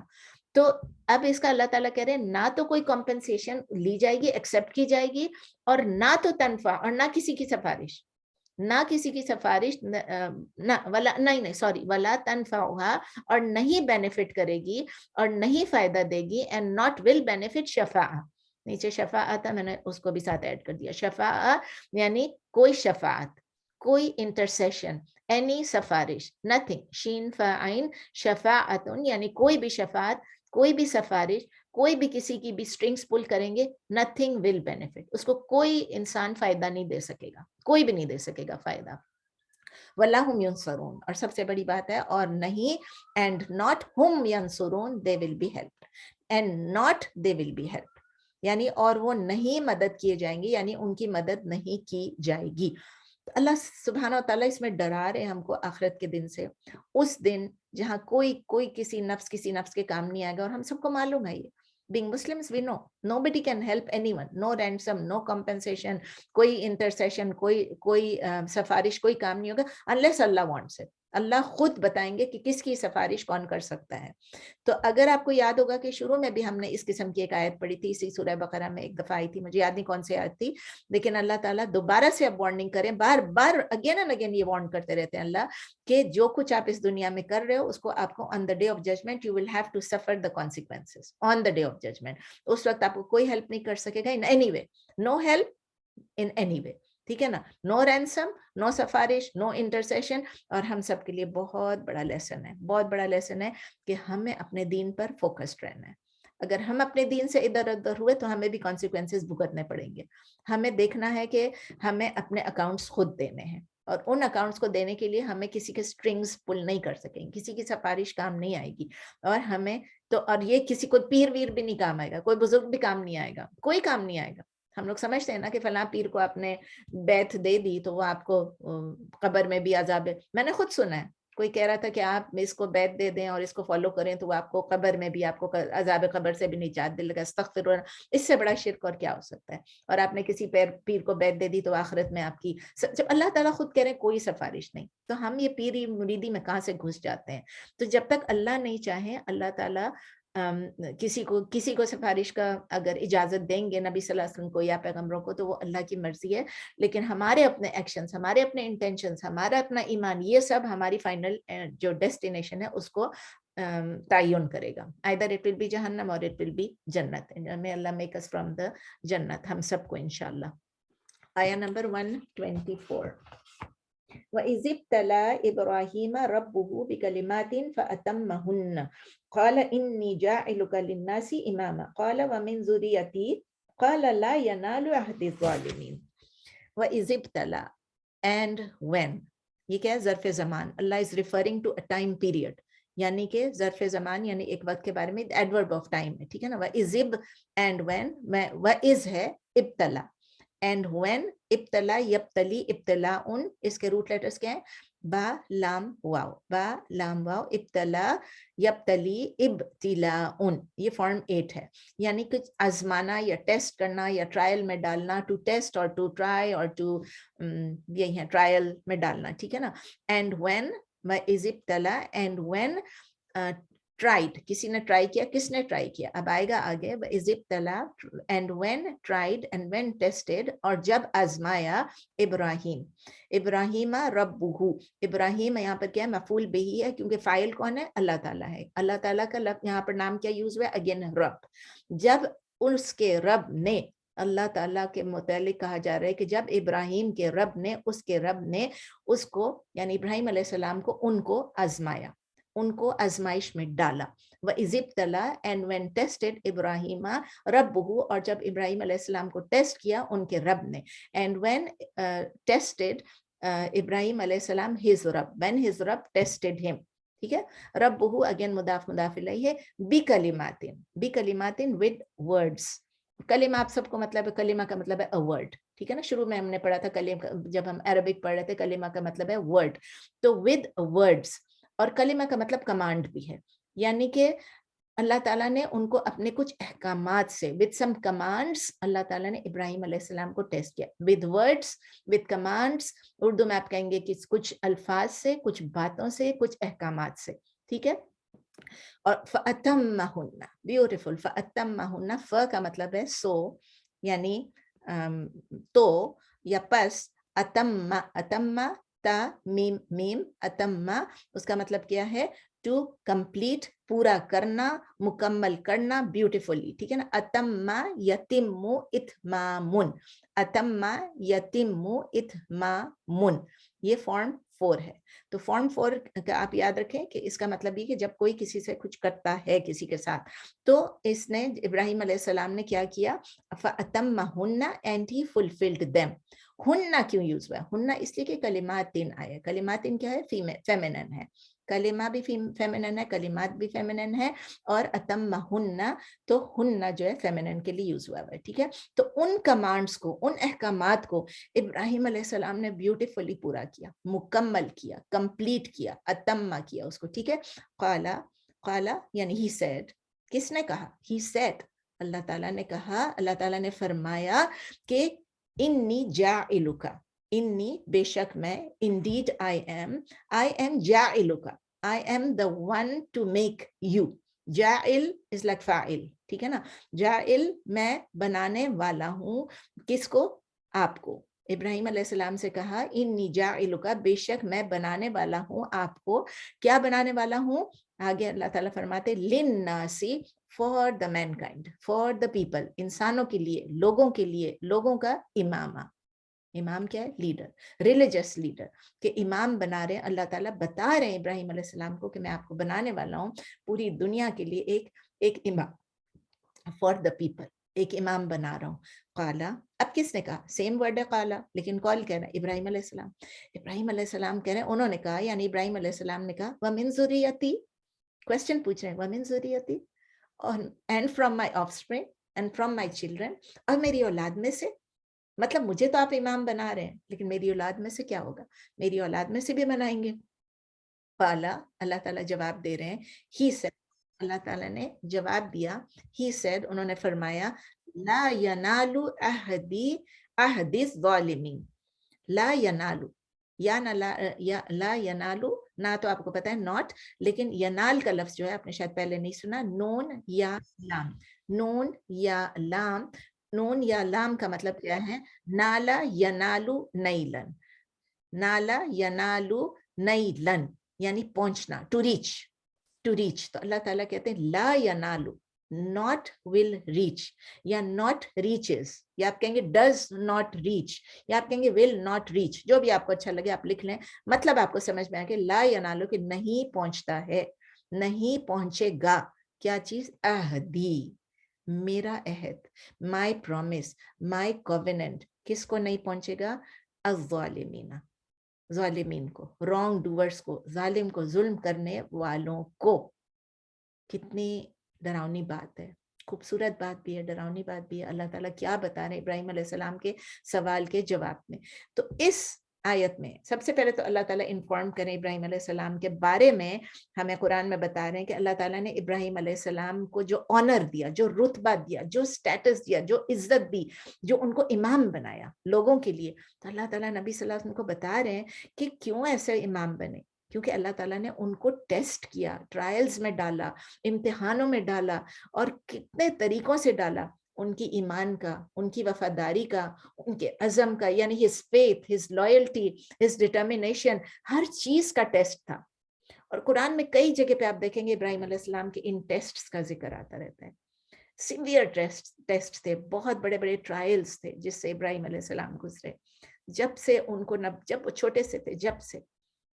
تو اب اس کا اللہ تعالیٰ کہہ رہے ہیں نہ تو کوئی کمپنسیشن لی جائے گی, ایکسیپٹ کی جائے گی, اور نہ تو تنفع, اور نہ کسی کی سفارش, نہ کسی کی سفارش, نہ ولا, نہیں سوری, ولا تنفعها, اور نہیں بینیفٹ کرے گی اور نہیں فائدہ دے گی, اینڈ ناٹ ول بینیفٹ شفاعہ, نیچے شفاعہ تھا, میں نے اس کو بھی ساتھ ایڈ کر دیا. شفاعہ یعنی کوئی شفاعت, کوئی انٹرسیشن, اینی سفارش, نتھنگ, شین فا عین, شفاعتن یعنی کوئی بھی شفاعت, کوئی بھی سفارش, کوئی بھی کسی کی بھی سٹرنگز پل کریں گے, nothing will benefit, اس کو کوئی انسان فائدہ نہیں دے سکے گا, کوئی بھی نہیں دے سکے گا فائدہ. وَلَا هُمْ يُنصَرُونَ, اور سب سے بڑی بات ہے, اور نہیں, and not hum ينصرون, they will be helped, and not they will be helped, یعنی اور وہ نہیں مدد کیے جائیں گے, یعنی ان کی مدد نہیں کی جائے گی. اللہ سبحانہ و تعالیٰ اس میں ڈرا رہے ہم کو آخرت کے دن سے, اس دن جہاں کوئی کسی نفس کے کام نہیں آئے گا. اور ہم سب کو معلوم ہے یہ, being Muslims we know nobody can help anyone, no ransom, no compensation, کوئی intercession, کوئی سفارش, کوئی کام نہیں ہوگا unless Allah wants it. اللہ خود بتائیں گے کہ کس کی سفارش کون کر سکتا ہے. تو اگر آپ کو یاد ہوگا کہ شروع میں بھی ہم نے اس قسم کی ایک آیت پڑھی تھی, اسی سورہ بقرہ میں ایک دفعہ آئی تھی, مجھے یاد نہیں کون سی آیت تھی, لیکن اللہ تعالیٰ دوبارہ سے اب وارننگ کریں, بار بار اگین اینڈ اگین یہ وارن کرتے رہتے ہیں اللہ, کہ جو کچھ آپ اس دنیا میں کر رہے ہو اس کو آپ کو on the day of judgment you will have to suffer the consequences on the day of judgment. اس وقت آپ کو کوئی ہیلپ نہیں کر سکے گا in any way, no help in any way, ٹھیک ہے نا, نو رینسم, نو سفارش, نو انٹرسیشن. اور ہم سب کے لیے بہت بڑا لیسن ہے, بہت بڑا لیسن ہے کہ ہمیں اپنے دین پر فوکسڈ رہنا ہے. اگر ہم اپنے دین سے ادھر ادھر ہوئے تو ہمیں بھی کانسیکوینسز بھگتنے پڑیں گے. ہمیں دیکھنا ہے کہ ہمیں اپنے اکاؤنٹس خود دینے ہیں, اور ان اکاؤنٹس کو دینے کے لیے ہمیں کسی کے سٹرنگز پل نہیں کر سکیں گے, کسی کی سفارش کام نہیں آئے گی. اور ہمیں تو, اور یہ کسی کو پیر ویر بھی نہیں کام آئے گا, کوئی بزرگ بھی کام نہیں آئے گا, کوئی کام نہیں آئے گا. ہم لوگ سمجھتے ہیں نا کہ فلاں پیر کو آپ نے بیعت دے دی تو وہ آپ کو قبر میں بھی عذاب ہے. میں نے خود سنا ہے کوئی کہہ رہا تھا کہ آپ اس کو بیعت دے دیں اور اس کو فالو کریں تو وہ آپ کو قبر میں بھی, آپ کو عذاب قبر سے بھی نجات دے گا. استغفر اللہ, اس سے بڑا شرک اور کیا ہو سکتا ہے. اور آپ نے کسی پیر کو بیعت دے دی تو آخرت میں آپ کی, جب اللہ تعالیٰ خود کہہ رہے ہیں کوئی سفارش نہیں, تو ہم یہ پیری مریدی میں کہاں سے گھس جاتے ہیں. تو جب تک اللہ نہیں چاہے, اللہ تعالیٰ کسی کو سفارش کا اگر اجازت دیں گے نبی صلی اللہ علیہ وسلم کو یا پیغمبروں کو, تو وہ اللہ کی مرضی ہے. لیکن ہمارے اپنے ایکشنز, ہمارے اپنے انٹینشنز, ہمارا اپنا ایمان, یہ سب ہماری فائنل جو ڈیسٹینیشن ہے اس کو تعین کرے گا. either it will be جہنم or it will be جنت. may Allah make us from the جنت, ہم سب کو انشاءاللہ. آیہ نمبر 124. وَإِذِ ابْتَلَىٰ إِبْرَاهِيمَ رَبُّهُ بِكَلِمَاتٍ فَأَتَمَّهُنَّ قَالَ إِنِّي جَاعِلُكَ لِلنَّاسِ إِمَامًا قَالَ وَمِنْ ذُرِّيَّتِي قَالَ لَا يَنَالُ عَهْدِ الظَّالِمِينَ. وَإِذِ ابْتَلَىٰ, and when, یہ کیا ہے, ظرف زمان. اللہ is referring to a time period, یعنی کہ ظرف زمان یعنی ایک وقت کے بارے میں adverb of time ہے, ٹھیک ہے نا. وَإِذِ, and when, وَإِذ ہے ابتلا, and when ابتلا یبتلی ابتلاء, اس کے روٹ لیٹرز کیا ہیں, बा लाम वाव, बा लाम वाव, इब्तला यब्तली इब्तिलाउन, ये फॉर्म 8 है, यानी कुछ आजमाना या टेस्ट करना या ट्रायल में डालना, टू टेस्ट और टू ट्राई और टू यही है ट्रायल में डालना, ठीक है ना। एंड व्हेन इज इब्तला, एंड व्हेन ट्राइड, किसी ने ट्राई किया, किसने ट्राई किया, अब आएगा आगे, इज इब्तला and when tried and when tested, और जब आजमाया इब्राहिम, इब्राहिमा रब्बुहु, इब्राहिम यहाँ पर क्या है, मफूल बिही है, क्योंकि फाइल कौन है, अल्लाह ताला है, अल्लाह ताला का यहाँ पर नाम क्या यूज हुआ है, अगेन रब। जब उसके रब ने, अल्लाह ताला के मुतालिक कहा जा रहा है कि जब इब्राहिम के रब ने, उसके रब ने उसको यानी इब्राहिम अलैहिस्सलाम को, उनको आजमाया, उनको आजमाइश में डाला, व इज़िब्तला एंड व्हेन टेस्टेड इब्राहिमा रब्बुहु, और जब इब्राहिम अलैहिस्सलाम को टेस्ट किया उनके रब ने, एंड व्हेन टेस्टेड इब्राहिम अलैहिस्सलाम हिज रब, व्हेन हिज रब टेस्टेड हिम, ठीक है। रब्बुहु अगेन मुदाफ मुदाफ इलैहि है, बिकलिमातिन विद वर्ड्स, कलिमा आप सबको मतलब है, कलिमा का मतलब है अ वर्ड, ठीक है ना। शुरू में हमने पढ़ा था कलिमा, जब हम अरबिक पढ़ रहे थे, कलिमा का मतलब है वर्ड, तो विद वर्ड्स, और कलिमा का मतलब कमांड भी है, यानी कि अल्लाह ताला ने उनको अपने कुछ अहकामात से, विद सम कमांड्स, अल्लाह ताला ने इब्राहिम अलैहिस्सलाम को टेस्ट किया, with words, with commands, Urdu में आप कहेंगे कि कुछ अल्फाज से, कुछ बातों से, कुछ अहकामात से, ठीक है। और फ़अतम्महुन्ना, ब्यूटीफुल, फ़अतम्महुन्ना, फ का मतलब है सो, यानी तो या पस, अतम्मा, अतम्मा ता मीम मीम, अतम्मा उसका मतलब क्या है, टू कंप्लीट, पूरा करना, मुकम्मल करना, ब्यूटीफुली, ठीक है ना। अतम्मा यतिम्मु इत्मामुन, अतम्मा यतिम्मु इत्मामुन, ये फॉर्म 4 है। तो फॉर्म 4 का आप याद रखें कि इसका मतलब ये कि जब कोई किसी से कुछ करता है किसी के साथ, तो इसने इब्राहिम अलैहिस्सलाम ने क्या किया, फ़अतम्महुन्ना, एंड ही फुलफिल्ड देम। हुन्ना क्यों यूज हुआ, हुन्ना इसलिए कि कलिमातिन आया, कलिमातिन क्या है, फेमिनिन है, कलिमा भी फेमिनिन है, कलिमात भी फेमिनिन है, और अतम्महुन्ना तो हुन्ना जो है फेमिनिन के लिए यूज हुआ है, ठीक है। तो उन कमांड्स को, उन अहकामात को इब्राहिम अलैहिस्सलाम ने ब्यूटीफुली पूरा किया, मुकम्मल किया, कंप्लीट किया, अतम्मा किया उसको, ठीक है। काला, काला यानी ही सेड, किसने कहा, ही सेड, अल्लाह ताला ने कहा, अल्लाह ताला ने फरमाया कि इन्नी जाइलुका, इन्नी बेशक मैं, इंडीड आई एम जाइलुका, I am the one to make you, जाइल इज लाइक फाइल, ठीक है ना, जाइल मैं बनाने वाला हूँ, किसको, आपको। इब्राहिम अलैहिस्सलाम से कहा, इन्नी जाइलुका, बेशक मैं बनाने वाला हूँ आपको, क्या बनाने वाला हूँ, आगे अल्लाह ताला फरमाते, लिन्नासी, for the mankind, for the people, इंसानों के लिए, लोगों के लिए, लोगों का इमामा, इमाम क्या है, लीडर, रिलीजियस लीडर, कि इमाम बना रहे हैं, अल्लाह ताला बता रहे हैं इब्राहिम अलैहिस्सलाम को कि मैं आपको बनाने वाला हूँ पूरी दुनिया के लिए एक इमाम, फॉर द पीपल, एक इमाम बना रहा हूँ। काला, अब किसने कहा, सेम वर्ड है काला, लेकिन कौन कह रहा है, इब्राहिम अलैहिस्सलाम, इब्राहिम अलैहिस्सलाम कह रहे हैं, उन्होंने कहा, यानी इब्राहिम अलैहिस्सलाम ने कहा, वमिन ज़ुर्रियती, क्वेश्चन पूछ रहे हैं, वमिन ज़ुर्रियती, and from my offspring, and from my children, और मेरी औलाद में से, मतलब मुझे तो आप इमाम बना रहे हैं, लेकिन मेरी औलाद में से क्या होगा, मेरी औलाद में से भी बनाएंगे। काला, अल्लाह ताला जवाब दे रहे हैं, ही सेड, अल्लाह ताला ने जवाब दिया, ही सेड, उन्होंने फरमाया, ला यनालु अहदी अहदिस ज़ालिमीन, ला यनालु, या ना ला यनालु, ना तो आपको पता है नॉट, लेकिन यनाल का लफ्ज जो है आपने शायद पहले नहीं सुना, नून या लाम, नून या लाम, नून या लाम का मतलब क्या है, नाला यनालु नैलन, नाला यनालु नैलन, यानी पहुंचना, टू रीच, टू रीच। तो अल्लाह ताला कहते हैं ला यनालु, नॉट विल रीच, या नॉट रीचेस, या आप कहेंगे डज नॉट रीच, या आप कहेंगे विल नॉट रीच, जो भी आपको अच्छा लगे आप लिख लें, मतलब आपको समझ में आए कि ला यनालु कि नहीं पहुंचता है, नहीं पहुंचेगा, क्या चीज, अहदी, मेरा अहद, माई प्रॉमिस, माई कोवेनेंट, किसको नहीं पहुंचेगा, अज़्ज़ालिमीना, जालिमीन को, रॉन्ग डूअर्स को, जालिम को, जुल्म करने वालों को। कितनी डरावनी बात है, खूबसूरत बात भी है, डरावनी बात भी है। अल्लाह ताला क्या बता रहे हैं इब्राहिम अलैहिस्सलाम के सवाल के जवाब में। तो इस آیت میں سب سے پہلے تو اللہ تعالیٰ انفارم کریں ابراہیم علیہ السلام کے بارے میں. ہمیں قرآن میں بتا رہے ہیں کہ اللہ تعالیٰ نے ابراہیم علیہ السلام کو جو آنر دیا, جو رتبہ دیا, جو سٹیٹس دیا, جو عزت دی, جو ان کو امام بنایا لوگوں کے لیے, تو اللہ تعالیٰ نبی صلی اللہ علیہ وسلم کو بتا رہے ہیں کہ کیوں ایسے امام بنے. کیونکہ اللہ تعالیٰ نے ان کو ٹیسٹ کیا, ٹرائلز میں ڈالا, امتحانوں میں ڈالا, اور کتنے طریقوں سے ڈالا. ان کی ایمان کا, ان کی وفاداری کا, ان کے عزم کا, یعنی his faith, his loyalty, his determination, ہر چیز کا ٹیسٹ تھا. اور قرآن میں کئی جگہ پہ آپ دیکھیں گے ابراہیم علیہ السلام کے ان ٹیسٹس کا ذکر آتا رہتا ہے. سیویئر ٹیسٹ تھے, بہت بڑے بڑے ٹرائلز تھے جس سے ابراہیم علیہ السلام گزرے. جب سے ان کو, جب وہ چھوٹے سے تھے,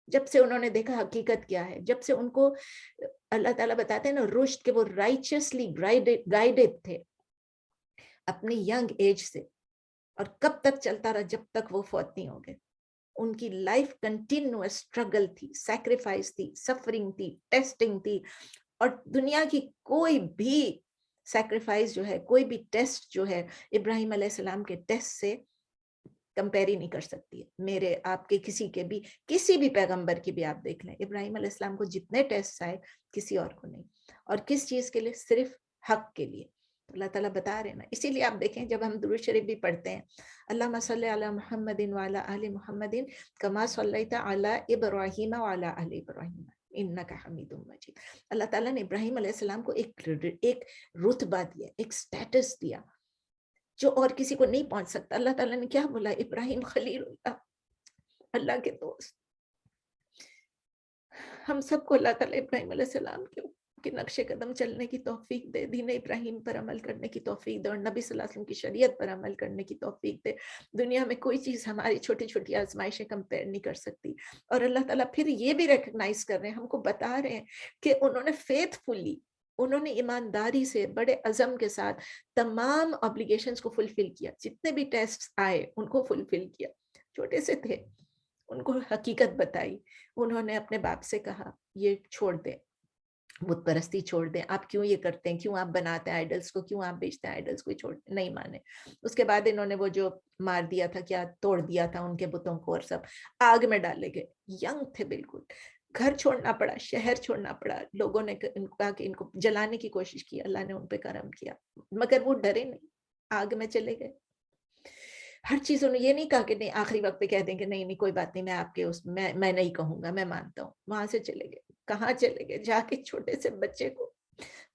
جب سے انہوں نے دیکھا حقیقت کیا ہے, جب سے ان کو اللہ تعالیٰ بتاتے ہیں نا رشد کے, وہ رائچسلی گائیڈڈ تھے اپنی ینگ ایج سے, اور کب تک چلتا رہا, جب تک وہ فوت نہیں ہو گئے. ان کی لائف کنٹینیوس اسٹرگل تھی, سیکریفائس تھی, سفرنگ تھی, ٹیسٹنگ تھی. اور دنیا کی کوئی بھی سیکریفائس جو ہے, کوئی بھی ٹیسٹ جو ہے, ابراہیم علیہ السلام کے ٹیسٹ سے کمپیر ہی نہیں کر سکتی ہے. میرے آپ کے کسی بھی پیغمبر کی بھی آپ دیکھ لیں, ابراہیم علیہ السلام کو جتنے ٹیسٹ آئے کسی اور کو نہیں. اور کس چیز کے لیے؟ صرف حق کے لیے. اللہ تعالیٰ بتا رہے ہیں نا. اسی لیے آپ دیکھیں جب ہم درود شریف بھی پڑھتے ہیں, اللہم صلی علی محمد وعلی آل محمد کما صلیت علی ابراہیم وعلی آل ابراہیم انک حمید مجید. اللہ تعالیٰ نے ابراہیم علیہ السلام کو ایک رتبہ دیا, ایک سٹیٹس دیا جو اور کسی کو نہیں پہنچ سکتا. اللہ تعالیٰ نے کیا بولا؟ ابراہیم خلیل اللہ, اللہ کے دوست. ہم سب کو اللہ تعالیٰ ابراہیم علیہ السلام کے نقش قدم چلنے کی توفیق دے, دین ابراہیم پر عمل کرنے کی توفیق دے, اور نبی صلی اللہ علیہ وسلم کی شریعت پر عمل کرنے کی توفیق دے. دنیا میں کوئی چیز ہماری چھوٹی چھوٹی آزمائشیں کمپیئر نہیں کر سکتی. اور اللہ تعالیٰ پھر یہ بھی ریکگنائز کر رہے ہیں, ہم کو بتا رہے ہیں کہ انہوں نے فیتھ فلی, انہوں نے ایمانداری سے, بڑے عزم کے ساتھ تمام اوبلیگیشنز کو فلفل کیا. جتنے بھی ٹیسٹ آئے ان کو فلفل کیا. چھوٹے سے تھے, ان کو حقیقت بتائی. انہوں نے اپنے باپ سے کہا یہ چھوڑ دیں, بت پرستی چھوڑ دیں, آپ کیوں یہ کرتے ہیں, کیوں آپ بناتے ہیں آئیڈلز کو, کیوں آپ بیچتے ہیں آئیڈلز کو, چھوڑ دیں. نہیں مانے. اس کے بعد انہوں نے وہ جو مار دیا تھا, کیا توڑ دیا تھا ان کے بتوں کو, اور سب آگ میں ڈالے گئے. ینگ تھے بالکل, گھر چھوڑنا پڑا, شہر چھوڑنا پڑا. لوگوں نے کہا کہ ان کو جلانے کی کوشش کی, اللہ نے ان پہ کرم کیا, مگر وہ ڈرے نہیں, آگ میں چلے گئے. ہر چیز انہوں نے یہ نہیں کہا کہ نہیں آخری وقت پہ کہہ دیں کہ نہیں کوئی بات نہیں, میں آپ کے میں نہیں کہوں گا, میں مانتا ہوں. وہاں سے چلے گئے. کہاں چلے گئے؟ جا کے چھوٹے سے بچے کو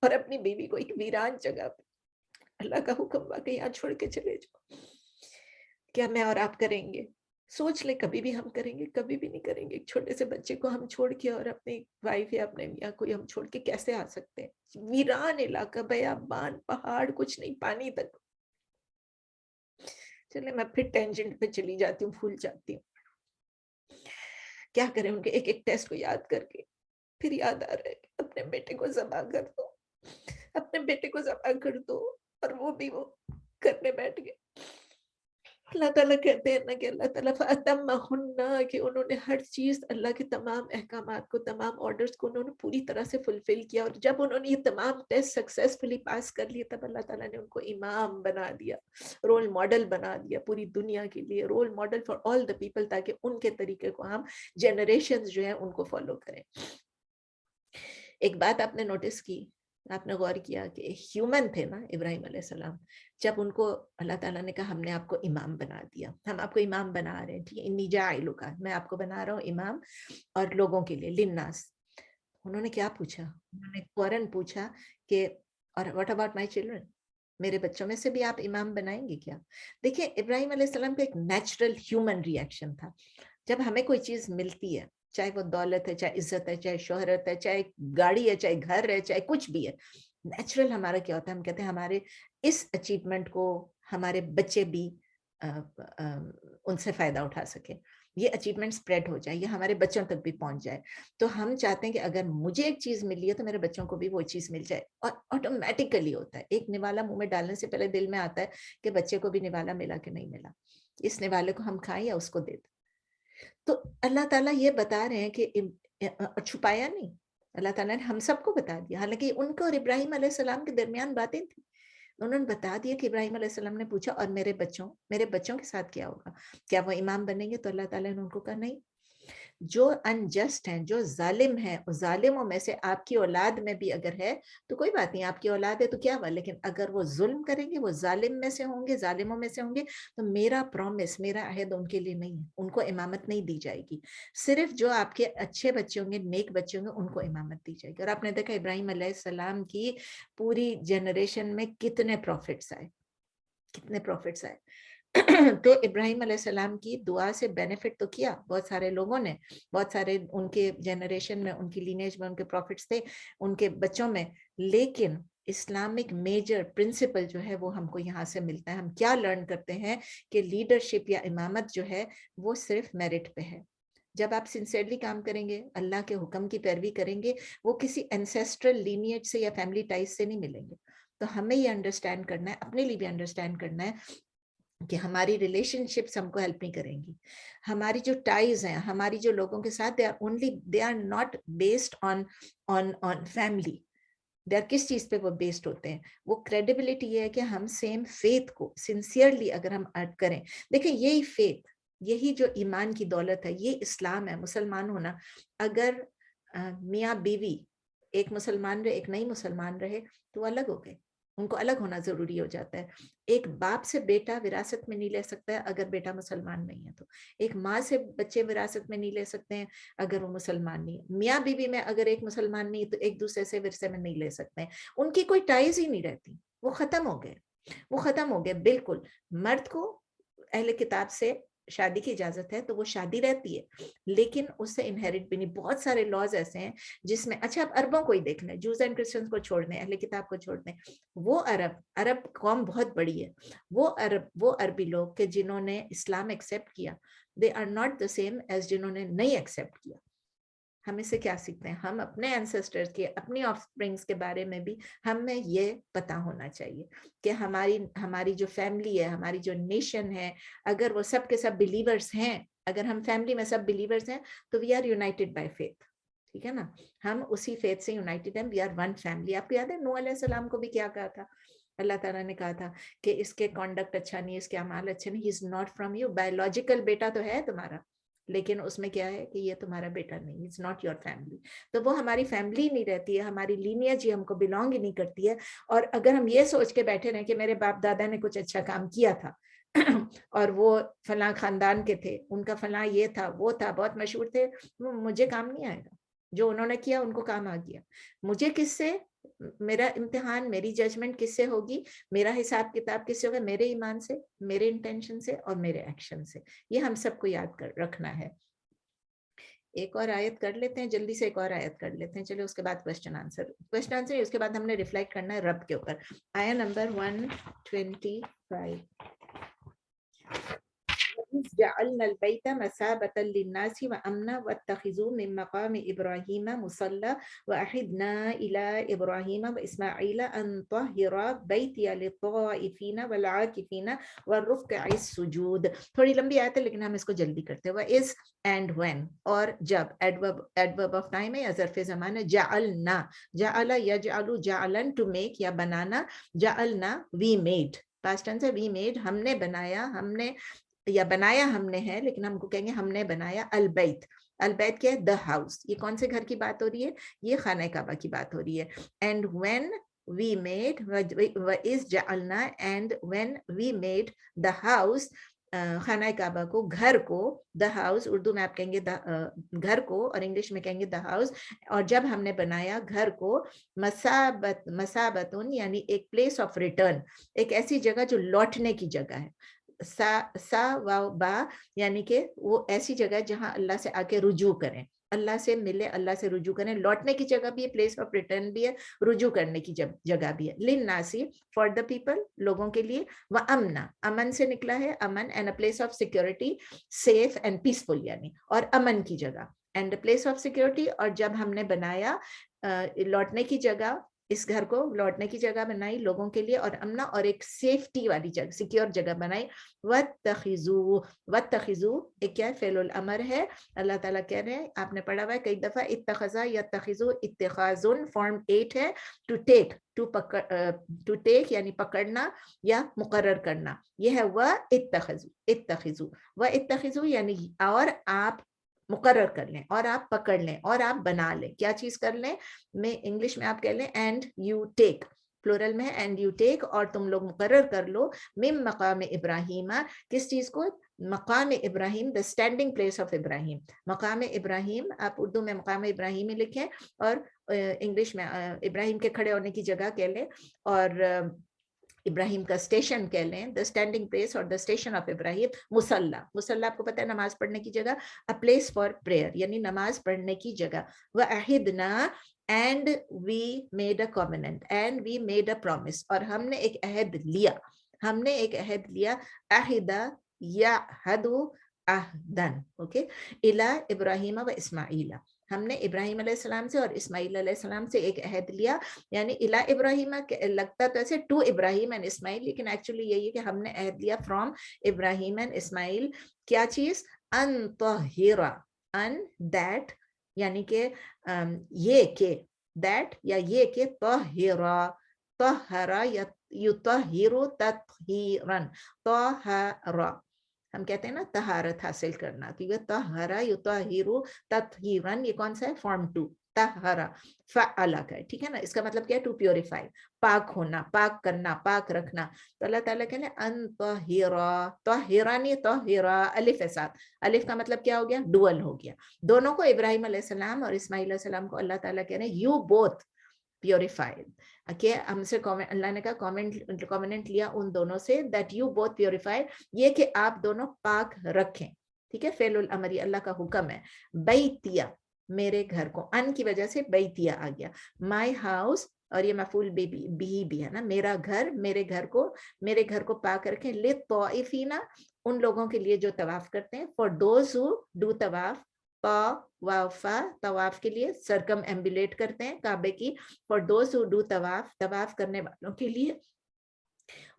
اور اپنی بیوی کو ایک ویران جگہ پہ, اللہ کا حکم ہوا کہ یہاں چھوڑ کے چلے جاؤ. کیا میں اور آپ کریں گے؟ سوچ لیں, کبھی بھی ہم کریں گے؟ کبھی بھی نہیں کریں گے. ایک چھوٹے سے بچے کو ہم چھوڑ کے, اور اپنی وائف یا اپنے میاں کو ہم چھوڑ کے کیسے آ سکتے ہیں؟ ویران علاقہ, بیابان, پہاڑ, کچھ نہیں, پانی تک. چلے میں پھر ٹینجنٹ پہ چلی جاتی ہوں, بھول جاتی ہوں. کیا کریں ان کے ایک ایک ٹیسٹ کو یاد کر کے پھر یاد آ رہا ہے کہ اپنے بیٹے کو ذبح کر دو, اپنے بیٹے کو ذبح کر دو. اور وہ بھی وہ کرنے بیٹھ گئے. اللہ تعالیٰ کہتے ہیں نا کہ اللہ تعالیٰ فَأَتَمَّهُنَّ, کہ انہوں نے ہر چیز, اللہ کے تمام احکامات کو, تمام آرڈرز کو انہوں نے پوری طرح سے فلفل کیا. اور جب انہوں نے یہ تمام ٹیسٹ سکسیسفلی پاس کر لیے, تب اللہ تعالیٰ نے ان کو امام بنا دیا, رول ماڈل بنا دیا پوری دنیا کے لیے, role model for all the people, تاکہ ان کے طریقے کو ہم جنریشنز جو ہیں ان کو فالو کریں. ایک بات آپ نے نوٹس کی, آپ نے غور کیا کہ ہیومن تھے نا ابراہیم علیہ السلام, جب ان کو اللہ تعالیٰ نے کہا ہم نے آپ کو امام بنا دیا, ہم آپ کو امام بنا رہے ہیں, ٹھیک ہے, انی جاعلک, میں آپ کو بنا رہا ہوں امام, اور لوگوں کے لیے, للناس. انہوں نے کیا پوچھا؟ انہوں نے فوراً پوچھا کہ اور واٹ اباؤٹ مائی چلڈرن, میرے بچوں میں سے بھی آپ امام بنائیں گے کیا؟ دیکھیں ابراہیم علیہ السلام کا ایک نیچرل ہیومن ریئیکشن تھا. جب ہمیں کوئی چیز ملتی ہے, چاہے وہ دولت ہے, چاہے عزت ہے, چاہے شہرت ہے, چاہے گاڑی ہے, چاہے گھر ہے, چاہے کچھ بھی ہے, نیچرل ہمارا کیا ہوتا ہے, ہم کہتے ہیں ہمارے اس اچیومنٹ کو ہمارے بچے بھی ان سے فائدہ اٹھا سکیں, یہ اچیومنٹ سپریڈ ہو جائے, یہ ہمارے بچوں تک بھی پہنچ جائے. تو ہم چاہتے ہیں کہ اگر مجھے ایک چیز ملی ہے تو میرے بچوں کو بھی وہ چیز مل جائے. اور آٹومیٹیکلی ہوتا ہے, ایک نوالا منہ میں ڈالنے سے پہلے دل میں آتا ہے کہ بچے کو بھی نوالا ملا کہ نہیں ملا, اس نوالے کو ہم کھائیں یا اس کو دے دیں. تو اللہ تعالیٰ یہ بتا رہے ہیں کہ چھپایا نہیں, اللہ تعالیٰ نے ہم سب کو بتا دیا. حالانکہ ان کو اور ابراہیم علیہ السلام کے درمیان باتیں تھیں, انہوں نے بتا دیا کہ ابراہیم علیہ السلام نے پوچھا اور میرے بچوں کے ساتھ کیا ہوگا, کیا وہ امام بنیں گے؟ تو اللہ تعالیٰ نے ان کو کہا نہیں. جو انجسٹ ہیں, جو ظالم ہیں, ظالموں میں سے آپ کی اولاد میں بھی اگر ہے تو کوئی بات نہیں, آپ کی اولاد ہے تو کیا ہوا, لیکن اگر وہ ظلم کریں گے, وہ ظالم میں سے ہوں گے, ظالموں میں سے ہوں گے, تو میرا پرومس, میرا عہد ان کے لیے نہیں ہے, ان کو امامت نہیں دی جائے گی. صرف جو آپ کے اچھے بچے ہوں گے, نیک بچے ہوں گے, ان کو امامت دی جائے گی. اور آپ نے دیکھا ابراہیم علیہ السلام کی پوری جنریشن میں کتنے پروفٹس آئے. تو ابراہیم علیہ السلام کی دعا سے بینیفٹ تو کیا بہت سارے لوگوں نے, بہت سارے ان کے جنریشن میں, ان کی لینیج میں ان کے پروفٹس تھے, ان کے بچوں میں, لیکن اسلامک میجر پرنسپل جو ہے وہ ہم کو یہاں سے ملتا ہے. ہم کیا لرن کرتے ہیں کہ لیڈرشپ یا امامت جو ہے وہ صرف میرٹ پہ ہے. جب آپ سنسیئرلی کام کریں گے, اللہ کے حکم کی پیروی کریں گے, وہ کسی اینسیسٹرل لینیج سے یا فیملی ٹائز سے نہیں ملیں گے. تو ہمیں یہ انڈرسٹینڈ کرنا ہے, اپنے لیے بھی انڈرسٹینڈ کرنا ہے کہ ہماری ریلیشن شپس ہم کو ہیلپ نہیں کریں گی. ہماری جو ٹائز ہیں, ہماری جو لوگوں کے ساتھ, they are not based on family. they are کس چیز پہ وہ بیسڈ ہوتے ہیں؟ وہ کریڈیبلٹی یہ ہے کہ ہم سیم فیتھ کو سنسیئرلی اگر ہم ایڈ کریں. دیکھیں یہی فیتھ, یہی جو ایمان کی دولت ہے, یہ اسلام ہے, مسلمان ہونا. اگر میاں بیوی ایک مسلمان رہے, ایک نہیں مسلمان رہے, تو الگ ہو گئے, ان کو الگ ہونا ضروری ہو جاتا ہے. ایک باپ سے بیٹا وراثت میں نہیں لے سکتا ہے اگر بیٹا مسلمان نہیں ہے, تو ایک ماں سے بچے وراثت میں نہیں لے سکتے ہیں اگر وہ مسلمان نہیں ہے. میاں بیوی میں اگر ایک مسلمان نہیں ہے تو ایک دوسرے سے ورثے میں نہیں لے سکتے ہیں. ان کی کوئی ٹائز ہی نہیں رہتی, وہ ختم ہو گئے بالکل. مرد کو اہل کتاب سے شادی کی اجازت ہے تو وہ شادی رہتی ہے, لیکن اس سے انہیریٹ بھی نہیں. بہت سارے لاز ایسے ہیں جس میں, اچھا آپ عربوں کو ہی دیکھ لیں, جوز اینڈ کرسچنس کو چھوڑ دیں, اہل کتاب کو چھوڑ دیں, وہ عرب قوم بہت بڑی ہے. وہ عربی لوگ کہ جنہوں نے اسلام ایکسیپٹ کیا, they are not the same as جنہوں نے نہیں ایکسیپٹ کیا. ہم اس سے کیا سیکھتے ہیں؟ ہم اپنے اینسسٹرز کے, اپنی آف سپرنگز کے بارے میں بھی ہمیں یہ پتا ہونا چاہیے کہ ہماری جو فیملی ہے, ہماری جو نیشن ہے, اگر وہ سب کے سب بلیورز ہیں, اگر ہم فیملی میں سب بلیورز ہیں تو we are united by faith. ٹھیک ہے نا, ہم اسی فیتھ سے یونائٹیڈ ہیں, وی آر ون فیملی. آپ کو یاد ہے نوح علیہ السلام کو بھی کیا کہا تھا؟ اللہ تعالیٰ نے کہا تھا کہ اس کے کانڈکٹ اچھا نہیں, اس کے اعمال اچھے نہیں, he is not from you. Biological بیٹا تو ہے تمہارا, لیکن اس میں کیا ہے کہ یہ تمہارا بیٹا نہیں, اٹس ناٹ یور فیملی. تو وہ ہماری فیملی نہیں رہتی ہے, ہماری لینیج ہی ہم کو بلونگ ہی نہیں کرتی ہے. اور اگر ہم یہ سوچ کے بیٹھے رہیں کہ میرے باپ دادا نے کچھ اچھا کام کیا تھا اور وہ فلاں خاندان کے تھے, ان کا فلاں یہ تھا, وہ تھا, بہت مشہور تھے, مجھے کام نہیں آئے گا. جو انہوں نے کیا ان کو کام آ گیا. مجھے کس سے, میرا امتحان, میری ججمنٹ کس سے ہوگی, میرا حساب کتاب کس سے ہوگا؟ میرے ایمان سے, میرے انٹینشن سے اور میرے ایکشن سے. یہ ہم سب کو یاد رکھنا ہے. ایک اور آیت کر لیتے ہیں جلدی سے, ایک اور آیت کر لیتے ہیں, چلے اس کے بعد کوشچن آنسر اس کے بعد ہم نے ریفلیکٹ کرنا ہے رب کے اوپر. آیا نمبر 125. جعلنا البيت مثابة للناس وأمنا واتخذوا من مقام إبراهيم مصلى وأعهدنا إلى إبراهيم وإسماعيل أن طهر بيتي للطائفين والعاكفين والركع السجود. تھوڑی لمبی آیت ہے لیکن ہم اس کو جلدی کرتے ہیں. وَإِذْ and when, اور جب, adverb of time ہے یا ظرف زمان ہے. جعلنا, جعل یجعل جعلن to make یا بنانا, جعلنا we made, past tense ہے, we made ہم نے بنایا, ہم نے یا بنایا ہم نے ہے, لیکن ہم کو کہیں گے ہم نے بنایا. البیت, البیت کیا ہے؟ the house. یہ کون سے گھر کی بات ہو رہی ہے؟ یہ خانہ کعبہ کی بات ہو رہی ہے. and when we made, وَإِذْ جَعَلْنَا, and when we made the house, خانہ کعبہ کو, گھر کو, the house, اردو میں آپ کہیں گے گھر کو اور انگلش میں کہیں گے the house. اور جب ہم نے بنایا گھر کو, مسابتن یعنی ایک پلیس آف ریٹرن, ایک ایسی جگہ جو لوٹنے کی جگہ ہے. سا و با یعنی کہ وہ ایسی جگہ جہاں اللہ سے آ کے رجوع کریں, اللہ سے ملے, اللہ سے رجوع کریں. لوٹنے کی جگہ بھی ہے, پلیس آف ریٹرن بھی ہے, رجوع کرنے کی جگہ بھی ہے. للناسی, فار دا پیپل, لوگوں کے لیے. وامنا, امن سے نکلا ہے, امن, and a place of security, safe and peaceful یعنی, اور امن کی جگہ, and a place of security. اور جب ہم نے بنایا لوٹنے کی جگہ اس گھر کو لوٹنے کی جگہ بنائی لوگوں کے لیے اور امنا اور ایک سیفٹی والی جگہ سیکیور جگہ بنائی. واتخذو ایک کیا فعل الامر ہے. اللہ تعالیٰ کہہ رہے ہیں آپ نے پڑھا ہوا ہے کئی دفعہ اتخذا یتخذو اتخاذن فارم 8 ہے ٹو ٹیک ٹو ٹیک یعنی پکڑنا یا مقرر کرنا. یہ ہے و اتخذو یعنی اور آپ مقرر کر لیں اور آپ پکڑ لیں اور آپ بنا لیں. کیا چیز کر لیں؟ میں انگلش میں آپ کہہ لیں اینڈ یو ٹیک پلورل میں اینڈ یو ٹیک اور تم لوگ مقرر کر لو من مقام ابراہیم. کس چیز کو؟ مقام ابراہیم the standing place of ابراہیم. مقام ابراہیم آپ اردو میں مقام ابراہیم ہی لکھیں اور انگلش میں ابراہیم کے کھڑے ہونے کی جگہ کہہ لیں اور ابراہیم کا اسٹیشن کہہ لیں the standing place اور the station of ابراہیم. مصلی مصلی آپ کو پتہ ہے نماز پڑھنے کی جگہ a place for prayer یعنی نماز پڑھنے کی جگہ. وعہدنا and we made a covenant and we made a promise اور ہم نے ایک عہد لیا. ہم نے ایک عہد لیا. عہدہ یعہدو عہدن اوکے الی ابراہیم و اسماعیل. ہم نے ابراہیم علیہ السلام سے اور اسماعیل علیہ السلام سے ایک عہد لیا یعنی الی ابراہیم لگتا تو ایسے ٹو ابراہیم اینڈ اسماعیل لیکن ایکچولی یہی ہے کہ ہم نے عہد لیا فرام ابراہیم اینڈ اسماعیل. کیا چیز؟ ان طہر ان دیٹ یعنی کہ یہ کہ دیٹ یا یہ کہ طہرا طہرا یطہر تطہیرا طہرا ہم کہتے ہیں نا طہارت حاصل کرنا تو یہ طہرا یطہر تطہیرا یہ کون سا ہے؟ فارم 2 طہرا فعل کا ہے ٹھیک ہے نا. اس کا مطلب کیا ہے؟ ٹو پیوریفائی پاک ہونا پاک کرنا پاک رکھنا. تو اللہ تعالیٰ کہنے ان طہرا طہرانی طہرا الف ساتھ الف کا مطلب کیا ہو گیا؟ ڈوئل ہو گیا. دونوں کو ابراہیم علیہ السلام اور اسماعیل علیہ السلام کو اللہ تعالیٰ کہہ رہے ہیں یو بوتھ پیوریفائڈ کہ ہم سے اللہ نے کہا کومنٹ لیا ان دونوں سے دیٹ یو بوتھ پیوریفائڈ یہ کہ آپ دونوں پاک رکھیں. ٹھیک ہے فعل الامری اللہ کا حکم ہے. بیتیا میرے گھر کو ان کی وجہ سے بیتیا آ گیا. مائی ہاؤس اور یہ مفعول بھی ہے نا میرا گھر میرے گھر کو پاک رکھیں. للطائفین ان لوگوں کے لیے جو طواف کرتے ہیں. فار دوز ہو ڈو طواف طواف کے لیے سرکم ایمبولیٹ کرتے ہیں کعبے کی. فار دوز ہو ڈو طواف کرنے والوں کے لیے.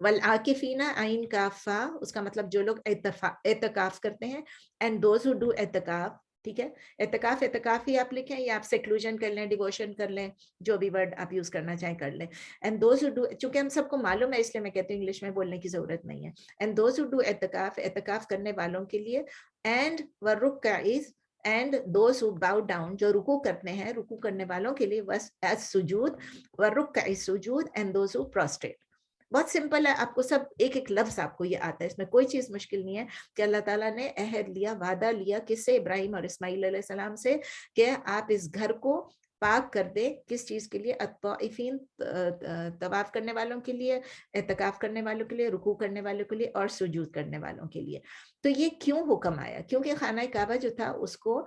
والعاکفین عین کافا اس کا مطلب جو لوگ اعتکاف کرتے ہیں. اینڈ دوز ہو ڈو اعتکاف ٹھیک ہے. اعتکاف ہی آپ لکھیں یا آپ سیکلوژن کر لیں ڈیووشن کر لیں جو بھی ورڈ آپ یوز کرنا چاہیں کر لیں. اینڈ دوز ہو ڈو چونکہ ہم سب کو معلوم ہے اس لیے میں کہتی ہوں انگلش میں بولنے کی ضرورت نہیں ہے. اینڈ دوز ہو ڈو اعتکاف کرنے والوں کے لیے. اینڈ والرکعز and those who bow down جو رکوع کرتے ہیں رکوع کرنے والوں کے لیے والسجود والرکع السجود اینڈ دوز ہو پروسٹریٹ. بہت سمپل ہے آپ کو سب ایک لفظ آپ کو یہ آتا ہے اس میں کوئی چیز مشکل نہیں ہے کہ اللہ تعالیٰ نے عہد لیا وعدہ لیا کس سے؟ ابراہیم اور اسماعیل علیہ السلام سے کہ آپ اس گھر کو پاک کر دے. کس چیز کے لیے؟ الطائفین طواف کرنے والوں کے لیے اعتکاف کرنے والوں کے لیے رکوع کرنے والوں کے لیے اور سجود کرنے والوں کے لیے. تو یہ کیوں حکم آیا؟ کیونکہ خانہ کعبہ جو تھا اس کو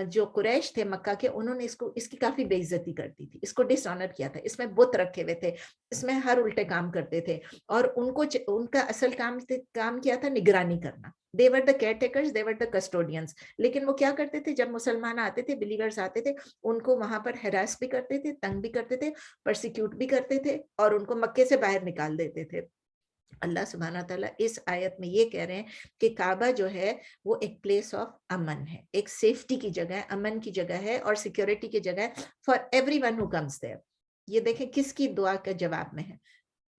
جو قریش تھے مکہ کے انہوں نے اس کی کافی بے عزتی کر دی تھی. اس کو ڈس آنر کیا تھا. اس میں بت رکھے ہوئے تھے اس میں ہر الٹے کام کرتے تھے اور ان کا اصل کام کیا تھا؟ نگرانی کرنا. they were the caretakers they were the custodians. لیکن وہ کیا کرتے تھے جب مسلمان آتے تھے بلیورز آتے تھے ان کو وہاں پر ہراس بھی کرتے تھے تنگ بھی کرتے تھے پرسیکیوٹ بھی کرتے تھے اور ان کو مکے سے باہر نکال دیتے تھے. اللہ سبحانہ تعالیٰ اس آیت میں یہ کہہ رہے ہیں کہ کعبہ جو ہے وہ ایک پلیس آف امن ہے ایک سیفٹی کی جگہ ہے امن کی جگہ ہے اور سیکیورٹی کی جگہ ہے for everyone who comes there. یہ دیکھیں کس کی دعا کا جواب میں ہے.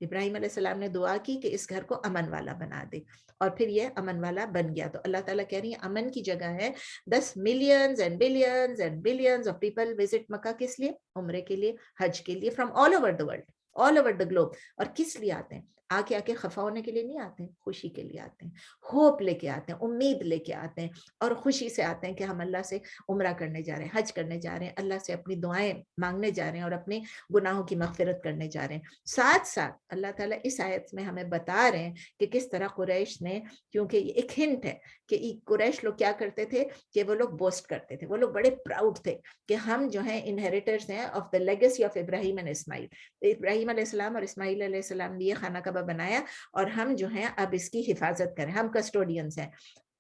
ابراہیم علیہ السلام نے دعا کی کہ اس گھر کو امن والا بنا دے اور پھر یہ امن والا بن گیا. تو اللہ تعالیٰ کہہ رہی ہے امن کی جگہ ہے. 10 millions and billions and billions of people visit Mecca کس لیے؟ عمرے کے لیے حج کے لیے from all over the world all over the globe. اور کس لیے آتے ہیں؟ آ کے خفا ہونے کے لیے نہیں آتے ہیں خوشی کے لیے آتے ہیں ہوپ لے کے آتے ہیں امید لے کے آتے ہیں اور خوشی سے آتے ہیں کہ ہم اللہ سے عمرہ کرنے جا رہے ہیں حج کرنے جا رہے ہیں اللہ سے اپنی دعائیں مانگنے جا رہے ہیں اور اپنے گناہوں کی مغفرت کرنے جا رہے ہیں. ساتھ ساتھ اللہ تعالیٰ اس آیت میں ہمیں بتا رہے ہیں کہ کس طرح قریش نے کیونکہ یہ ایک ہنٹ ہے کہ قریش لوگ کیا کرتے تھے کہ وہ لوگ بوسٹ کرتے تھے وہ لوگ بڑے پراؤڈ تھے کہ ہم جو ہیں انہیریٹرز ہیں of the legacy of Ibrahim and Ismail. Ibrahim علیہ السلام اور اسماعیل علیہ السلام نے یہ خانہ کعبہ بنایا اور ہم جو ہیں اب اس کی حفاظت کریں ہم کسٹوڈینز ہیں.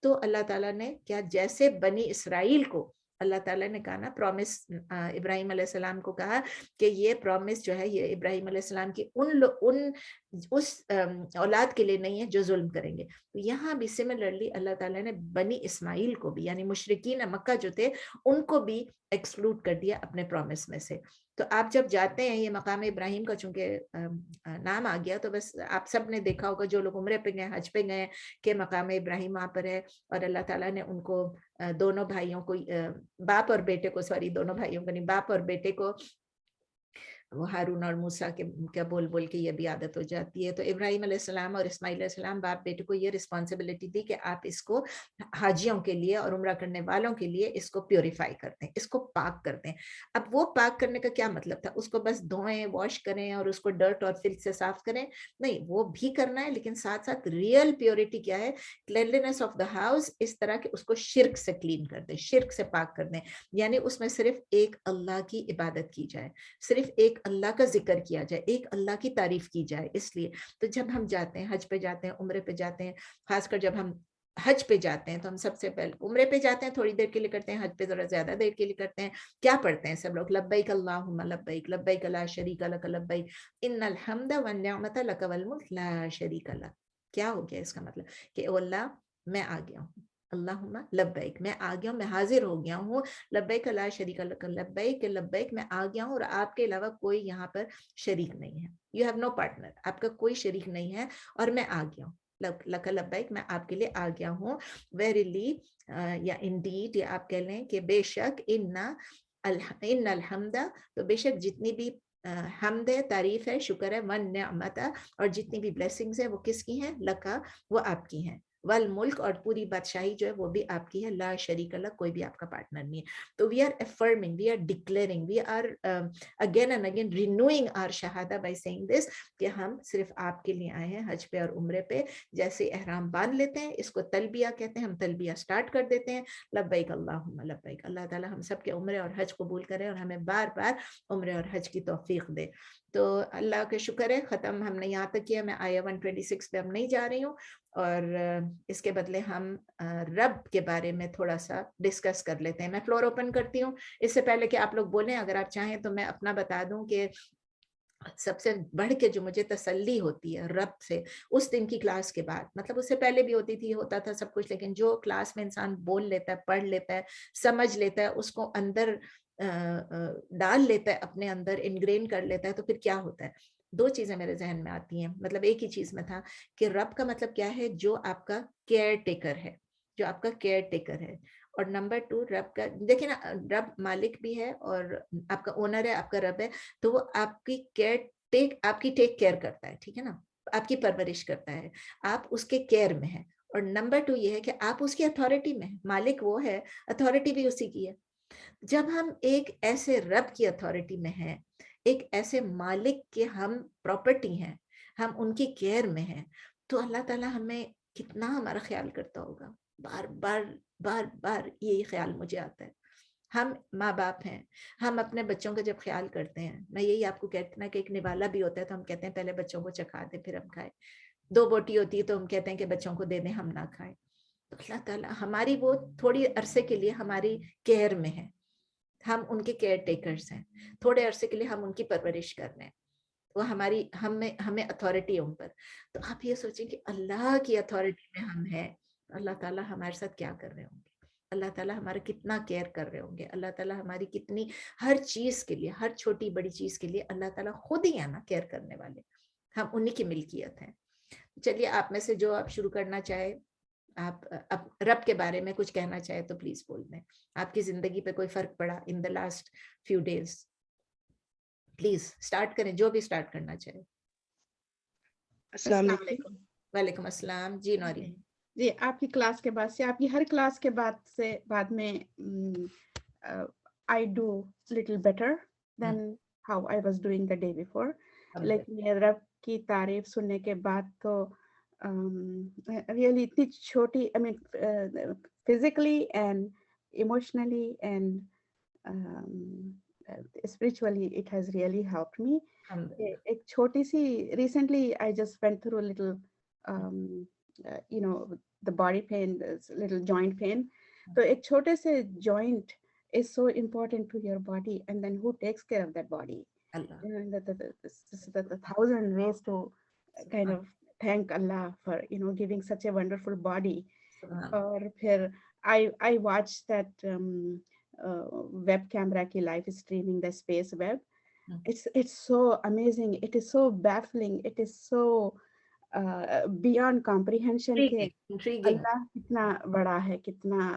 تو اللہ تعالیٰ نے کیا جیسے بنی اسرائیل کو اللہ ताला ने कहा ना प्रॉमिस, इब्राहिम अलैहिस्सलाम को कहा कि ये प्रॉमिस जो है ये इब्राहिम अलैहिस्सलाम की उस औलाद के लिए नहीं है जो जुल्म करेंगे। तो यहाँ भी सिमिलरली अल्लाह ताला ने बनी इस्माइल को भी, यानी मुशरिकीन मक्का जो थे उनको भी एक्सक्लूड कर दिया अपने प्रॉमिस में से। तो आप जब जाते हैं, ये मकाम इब्राहिम का चूंकि नाम आ गया, तो बस आप सब ने देखा होगा जो लोग उम्रे पे गए, हज पे गए, कि मकाम इब्राहिम वहाँ पर है, और अल्लाह ताला ने उनको दोनों भाइयों को, बाप और बेटे को, सॉरी दोनों भाइयों को नहीं, बाप और बेटे को, वो हारून और मूसा के क्या बोल बोल के ये भी आदत हो जाती है। तो इब्राहिम अलैहिस्सलाम और इस्माइल अलैहिस्सलाम बाप बेटे को ये रिस्पॉन्सिबिलिटी दी कि आप इसको हाजियों के लिए और उम्रा करने वालों के लिए इसको प्योरीफाई करते हैं, इसको पाक करते हैं। अब वो पाक करने का क्या मतलब था? उसको बस धोएं, वॉश करें और उसको डर्ट और फिल्थ से साफ करें? नहीं, वो भी करना है, लेकिन साथ साथ रियल प्योरिटी क्या है? क्लेanलीनेस ऑफ द हाउस, इस तरह के उसको शिर्क से क्लीन कर दें, शिर्क से पाक कर दें, यानी उसमें सिर्फ एक अल्लाह की इबादत की जाए, सिर्फ एक अल्लाह का जिक्र किया जाए, एक अल्लाह की तारीफ की जाए। इसलिए तो जब हम जाते हैं, हज पे जाते हैं, उम्रे पे जाते हैं, खासकर जब हम हज पे जाते हैं तो हम सबसे पहले, उम्रे पे जाते हैं थोड़ी देर के लिए करते हैं, हज पे जरा ज्यादा देर के लिए करते हैं। क्या पढ़ते हैं सब लोग? लब्बैक अल्लाहुम्मा लब्बैक, लब्बैक ला शरीका लक लब्बैक, इन्नल हम्द वन निअमत लक वल मुल्क ला शरीका लक। क्या हो गया इसका मतलब? कि ओ अल्लाह, मैं आ गया हूँ, अल्लाहुम्मा लब्बैक, मैं आ गया हूँ, मैं हाजिर हो गया हूँ, लब्बैक ला शरीका लक लब्बैक, लब्बैक मैं आ गया हूँ और आपके अलावा कोई यहाँ पर शरीक नहीं है, यू हैव नो पार्टनर, आपका कोई शरीक नहीं है, और मैं आ गया हूँ, लक लब्बैक, मैं आपके लिए आ गया हूँ। वेरीली या इंडीड, या आप कह लें कि बेशक, इन्नल हम्दा, तो बेशक जितनी भी हमद है, तारीफ है, शुक्र है, वन निअमता, और जितनी भी ब्लेसिंग्स है वो किसकी हैं? लका, वो आपकी हैं, वल मुल्क, और पूरी बादशाही जो है वो भी आपकी है, ला शरीक अल्लाह, कोई भी आपका पार्टनर नहीं है। तो we are affirming, we are declaring, we are again and again renewing our Shahada by saying this, कि हम सिर्फ आपके लिए आए हैं हज पे और उम्रे पे। जैसे एहराम बांध लेते हैं, इसको तलबिया कहते हैं, हम तलबिया स्टार्ट कर देते हैं, लब्बैक अल्लाहुम्मा लब्बैक। अल्लाह ताला हम सब के उम्रे और हज कबूल करे और हमें बार बार उम्रे और हज की तौफीक दे। तो अल्लाह के शुक्र है, ख़त्म हमने यहाँ तक किया। मैं आया 126 पे अब नहीं जा रही हूँ, और इसके बदले हम रब के बारे में थोड़ा सा डिस्कस कर लेते हैं। मैं फ्लोर ओपन करती हूँ। इससे पहले कि आप लोग बोलें, अगर आप चाहें तो मैं अपना बता दूं कि सबसे बढ़ के जो मुझे तसल्ली होती है रब से, उस दिन की क्लास के बाद, मतलब उससे पहले भी होती थी, होता था सब कुछ, लेकिन जो क्लास में इंसान बोल लेता है, पढ़ लेता है, समझ लेता है, उसको अंदर डाल लेता है, अपने अंदर इनग्रेन कर लेता है, तो फिर क्या होता है? दो चीजें मेरे जहन में आती हैं, मतलब एक ही चीज में था कि रब का मतलब क्या है? जो आपका केयर टेकर है, जो आपका केयर टेकर है। और नंबर 2, रब का, देखिए ना, रब मालिक भी है और आपका ओनर है, आपका रब है, तो वो आपकी आपकी टेक केयर करता है, ठीक है ना, आपकी परवरिश करता है, आप उसके केयर में है। और नंबर 2 ये है कि आप उसकी अथॉरिटी में है, मालिक वो है, अथॉरिटी भी उसी की है। जब हम एक ऐसे रब की अथॉरिटी में हैं, एक ऐसे मालिक के हम प्रॉपर्टी हैं, हम उनकी केयर में हैं, तो अल्लाह ताला हमें कितना हमारा ख्याल करता होगा। बार बार बार बार यही ख्याल मुझे आता है। हम माँ बाप हैं, हम अपने बच्चों का जब ख्याल करते हैं, मैं यही आपको कहती ना कि एक निवाला भी होता है, तो हम कहते हैं पहले बच्चों को चखा दे फिर हम खाएं। 2 बोटी होती है तो हम कहते हैं कि बच्चों को दे दें, हम ना खाएं। तो अल्लाह ताला हमारी वो थोड़ी अरसे के लिए हमारी केयर में है, हम उनके केयर टेकर्स हैं, थोड़े अरसे के लिए हम उनकी परवरिश कर रहे हैं, वो हमारी, हमें अथॉरिटी है उन पर। तो आप ये सोचें कि अल्लाह की अथॉरिटी में हम हैं, अल्लाह ताला हमारे साथ क्या कर रहे होंगे, अल्लाह ताला हमारा कितना केयर कर रहे होंगे, अल्लाह ताला हमारी कितनी, हर चीज के लिए, हर छोटी बड़ी चीज के लिए अल्लाह ताला खुद ही है ना केयर करने वाले, हम उन्हीं की मिल्कियत हैं। चलिए, आप में से जो आप शुरू करना चाहे, आप रब के बारे में कुछ कहना चाहे तो प्लीज बोल दें। आपकी जिंदगी पे कोई फर्क पड़ा in the last few days, please start करें, जो भी स्टार्ट करना चाहे। अस्सलाम वालेकुम। वालेकुम अस्सलाम जी। नौरी जी, आपकी क्लास के बाद से, आपकी हर क्लास के बाद में I do little better than how I was doing the day before. लेकिन रब की तारीफ सुनने के बाद तो रियली इतनी छोटी, I mean physically and emotionally and spiritually it has really helped me. एक छोटी सी, recently I just went through a little you know, the body pain, little joint pain. तो एक छोटे से joint is so important to your body, and then who takes care of that body? Allah. You know, the thousand ways to kind of thank Allah for, you know, giving such a wonderful body. Or फिर I watched that web camera की live streaming, the space web. It's so amazing. It is so baffling. It is so beyond comprehension. Intriguing. Allah कितना बड़ा है, कितना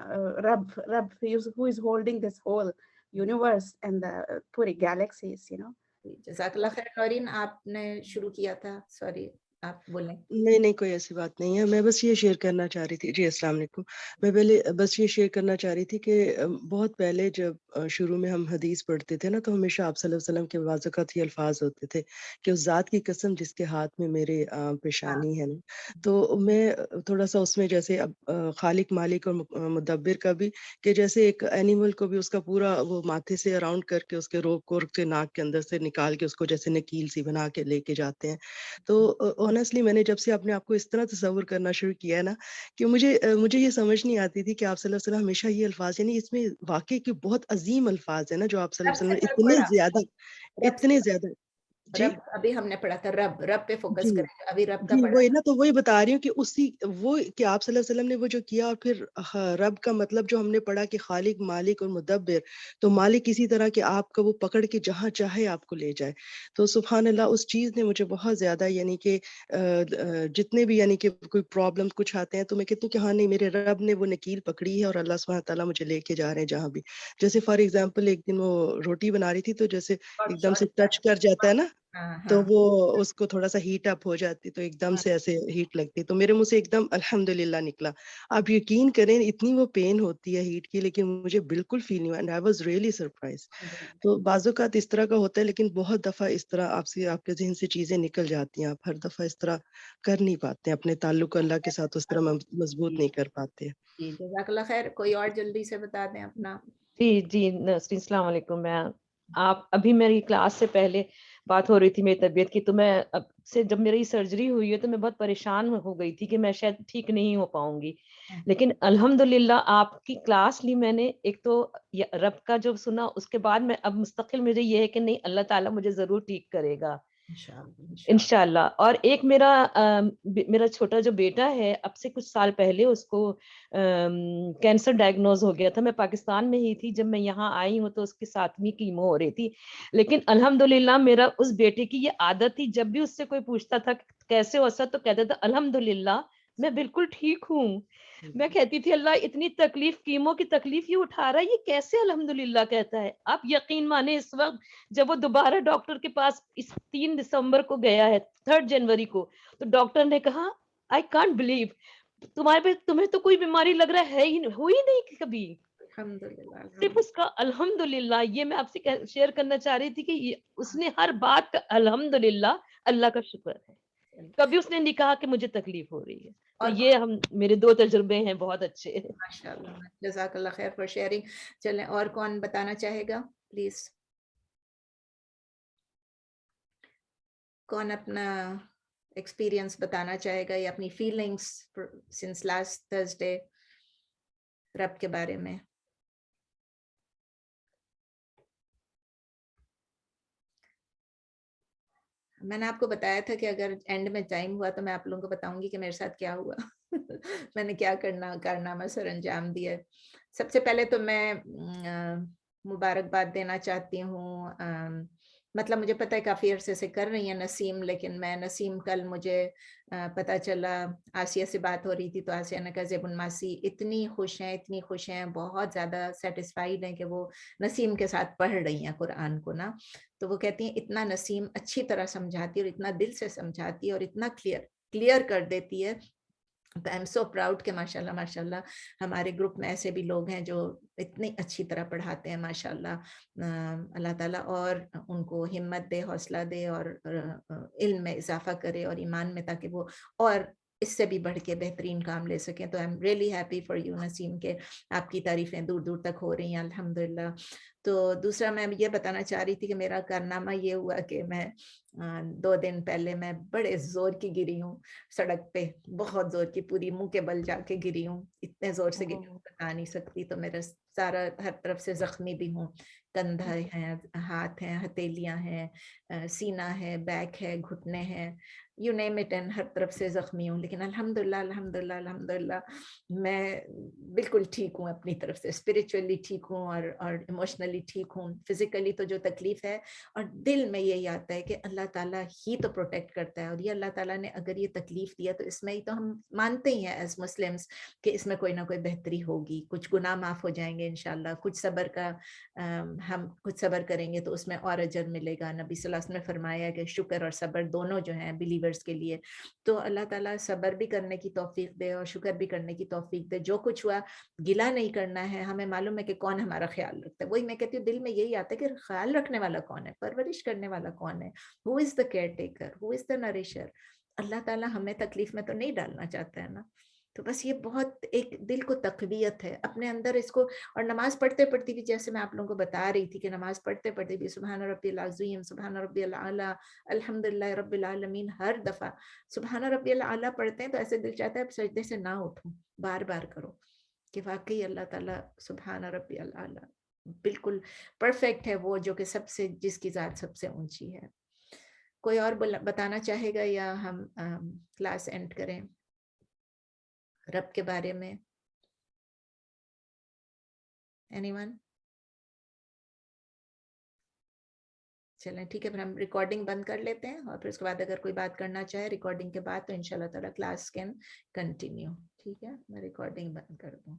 रब who is holding this whole universe and the पूरी galaxies, you know. जज़ाकल्लाह खैर। नौरीन, आपने शुरू किया था, सॉरी, आप बोलें। नहीं, कोई ऐसी बात नहीं है। मैं बस ये शेयर करना चाह रही थी। जी, अस्सलाम वालेकुम। मैं पहले बस ये शेयर करना चाह रही थी कि बहुत पहले जब शुरू में हम हदीस पढ़ते थे ना, तो हमेशा आप सल्लल्लाहु अलैहि वसल्लम के बाज़ औक़ात ये अल्फ़ाज़ होते थे कि उस ज़ात की कसम जिसके हाथ में मेरे पेशानी है ना, तो मैं थोड़ा-सा उसमें जैसे अब खालिक, मालिक और मुदब्बिर का भी, कि जैसे एक एनिमल को भी उसका पूरा वो माथे से अराउंड करके उसके रोक के नाक के अंदर से निकाल के उसको जैसे नकील सी बना के लेके जाते हैं। तो ऑनेस्टली मैंने जब से अपने आप को इस तरह तसव्वुर करना शुरू किया है ना, कि मुझे ये समझ नहीं आती थी कि आप सल्लल्लाहु अलैहि वसल्लम हमेशा ये अल्फाज, यानी इसमें वाकई के बहुत अजीम अल्फाज है ना जो आप सल्लल्लाहु अलैहि वसल्लम इतने ज्यादा जी, रब अभी हमने पढ़ा था, रब पे फोकस जी, करें, अभी रब का जी, पढ़ा। वही ना, तो वही बता रही हूँ कि वो कि आप सल्लल्लाहु अलैहि वसल्लम ने वो जो किया, और फिर रब का मतलब जो हमने पढ़ा कि खालिक, मालिक और मुदब्बिर, तो मालिक इसी तरह कि आपका वो पकड़ के जहाँ चाहे आपको ले जाए। तो सुभान अल्लाह, उस चीज़ ने मुझे बहुत ज़्यादा, यानी कि जितने भी, यानी कि कोई प्रॉब्लम कुछ आते हैं, तो मैं कहती हूँ कि हाँ नहीं, मेरे रब ने वो नकील पकड़ी है और अल्लाह सुब्हान तआला मुझे लेके जा रहे हैं जहाँ भी। जैसे फॉर एग्जाम्पल एक दिन वो रोटी बना रही थी, तो जैसे एकदम से टच कर जाता है ना, तो वो उसको थोड़ा-सा हीट अप हो जाती, तो एकदम से ऐसे हीट लगती, तो मेरे मुँह से एकदम अल्हम्दुलिल्लाह निकला। आप यकीन करें, इतनी वो पेन होती है हीट की, लेकिन मुझे बिल्कुल फ़ील नहीं हुआ, and I was really surprised. तो बाज़ औक़ात इस तरह का होता है, लेकिन बहुत दफ़ा इस तरह आपके ज़हन से चीज़ें निकल जाती हैं, आप हर दफ़ा इस तरह कर नहीं पाते हैं, अपने ताल्लुक अल्लाह के साथ उस तरह मज़बूत नहीं कर पाते। जी, जज़ाकल्लाह खैर। कोई और जल्दी से बता दें अपना। जी नसरीन, अस्सलाम वालेकुम। मैं आप अभी मेरी क्लास से पहले बात हो रही थी मेरी तबीयत की, तो मैं अब से जब मेरी सर्जरी हुई है तो मैं बहुत परेशान हो गई थी कि मैं शायद ठीक नहीं हो पाऊंगी, लेकिन अल्हम्दुलिल्लाह आपकी क्लास ली मैंने। एक तो रब का जो सुना, उसके बाद मैं अब मुस्तकिल मुझे ये है कि नहीं, अल्लाह ताला मुझे जरूर ठीक करेगा इंशाल्लाह। और एक मेरा छोटा जो बेटा है, अब से कुछ साल पहले उसको कैंसर डायग्नोज हो गया था। मैं पाकिस्तान में ही थी जब मैं यहाँ आई हूँ, तो उसकी 7वीं कीमो हो रही थी। लेकिन अल्हम्दुलिल्लाह मेरा उस बेटे की ये आदत थी, जब भी उससे कोई पूछता था कैसे हो सर, तो कहता था अल्हम्दुलिल्लाह मैं बिल्कुल ठीक हूँ। मैं कहती थी अल्लाह, इतनी तकलीफ, कीमो की तकलीफ ये उठा रहा है, ये कैसे अल्हम्दुलिल्लाह कहता है। आप यकीन माने, इस वक्त जब वो दोबारा डॉक्टर के पास इस 3 दिसंबर को गया है, 3 जनवरी को, तो डॉक्टर ने कहा आई कांट बिलीव, तुम्हें तो कोई बीमारी लग रहा है ही हुई नहीं कभी। सिर्फ उसका अल्हम्दुलिल्लाह, ये मैं आपसे शेयर करना चाह रही थी कि उसने हर बात का अल्हम्दुलिल्लाह, अल्लाह का शुक्र है, कभी उसने नहीं कहा कि मुझे तकलीफ हो रही है। तो ये हम मेरे 2 तजुर्बे हैं बहुत अच्छे। माशाल्लाह, जज़ाकल्लाह खैर फॉर शेयरिंग। चलें, और कौन बताना चाहेगा प्लीज? कौन अपना एक्सपीरियंस बताना चाहेगा या अपनी फीलिंग्स सिंस लास्ट थर्सडे रब के बारे में? मैंने आपको बताया था कि अगर एंड में टाइम हुआ तो मैं आप लोगों को बताऊंगी कि मेरे साथ क्या हुआ। मैंने क्या कारनामा सर अंजाम दिया। सबसे पहले तो मैं मुबारकबाद देना चाहती हूँ। मतलब मुझे पता है काफ़ी अरसे से कर रही है नसीम, लेकिन नसीम कल मुझे पता चला, आसिया से बात हो रही थी तो आसिया ने कहा ज़ेबुन मासी इतनी खुश हैं, बहुत ज़्यादा सेटिस्फाइड हैं कि वो नसीम के साथ पढ़ रही हैं कुरान को ना। तो वो कहती हैं इतना नसीम अच्छी तरह समझाती है और इतना दिल से समझाती है और इतना क्लियर कर देती है। तो आई एम सो प्राउड कि माशाल्लाह माशाल्लाह हमारे ग्रुप में ऐसे भी लोग हैं जो इतनी अच्छी तरह पढ़ाते हैं माशाल्लाह। अल्लाह ताला और उनको हिम्मत दे, हौसला दे और इल्म में इजाफा करे और ईमान में, ताकि वो और اس سے بھی بڑھ کے بہترین کام لے سکیں. تو I am really happy for you Naseem کہ آپ کی تعریفیں دور دور تک ہو رہی ہیں الحمدللہ. تو دوسرا میں یہ بتانا چاہ رہی تھی کہ میرا کارنامہ یہ ہوا کہ میں 2 دن پہلے میں بڑے زور کی گری ہوں سڑک پہ, بہت زور کی, پوری منہ کے بل جا کے گری ہوں, اتنے زور سے گری ہوں بتا نہیں سکتی. تو میرا سارا ہر طرف سے زخمی بھی ہوں, کندھے ہیں, ہاتھ ہیں, ہتھیلیاں ہیں, سینہ ہے, بیک ہے, گھٹنے ہیں, یو نیم اٹ, اینڈ ہر طرف سے زخمی ہوں. لیکن الحمدللہ الحمدللہ الحمدللہ میں بالکل ٹھیک ہوں, اپنی طرف سے اسپرچولی ٹھیک ہوں اور ایموشنلی ٹھیک ہوں. فزیکلی تو جو تکلیف ہے, اور دل میں یہی آتا ہے کہ اللہ تعالیٰ ہی تو پروٹیکٹ کرتا ہے, اور یہ اللہ تعالیٰ نے اگر یہ تکلیف دیا تو اس میں ہی تو ہم مانتے ہی ہیں ایز مسلمس کہ اس میں کوئی نہ کوئی بہتری ہوگی, کچھ گناہ معاف ہو جائیں گے انشاءاللہ, کچھ صبر کا ہم کچھ صبر کریں گے تو اس میں اور اجر ملے گا. نبی صلی اللہ علیہ وسلم نے فرمایا کہ شکر اور صبر دونوں جو ہیں بلیورز کے لیے, تو اللہ تعالیٰ صبر بھی کرنے کی توفیق دے اور شکر بھی کرنے کی توفیق دے. جو کچھ ہوا گلا نہیں کرنا ہے, ہمیں معلوم ہے کہ کون ہمارا خیال رکھتا ہے. وہی میں کہتی ہوں دل میں یہی آتا ہے کہ خیال رکھنے والا کون ہے, پرورش کرنے والا کون ہے, who is the caretaker, who is the nourisher. اللہ تعالیٰ ہمیں تکلیف میں تو نہیں ڈالنا چاہتا ہے نا. تو بس یہ بہت ایک دل کو تقویت ہے اپنے اندر اس کو. اور نماز پڑھتے پڑھتے بھی جیسے میں آپ لوگوں کو بتا رہی تھی کہ نماز پڑھتے پڑھتے بھی سبحان ربی العظیم, سبحان ربی الاعلیٰ, الحمدللہ رب العالمین, ہر دفعہ سبحان ربی الاعلیٰ پڑھتے ہیں تو ایسے دل چاہتا ہے اب سجدے سے نہ اٹھوں, بار بار کرو کہ واقعی اللہ تعالیٰ سبحان ربی الاعلیٰ بالکل پرفیکٹ ہے, وہ جو کہ سب سے, جس کی ذات سب سے اونچی ہے. کوئی اور بتانا چاہے گا یا ہم کلاس اینڈ کریں رب کے بارے میں؟ Any one? چلیں ٹھیک ہے, پھر ہم ریکارڈنگ بند کر لیتے ہیں, اور پھر اس کے بعد اگر کوئی بات کرنا چاہے ریکارڈنگ کے بعد تو انشاءاللہ تعالیٰ کلاس کین کنٹینیو. ٹھیک ہے, میں ریکارڈنگ بند کر دوں.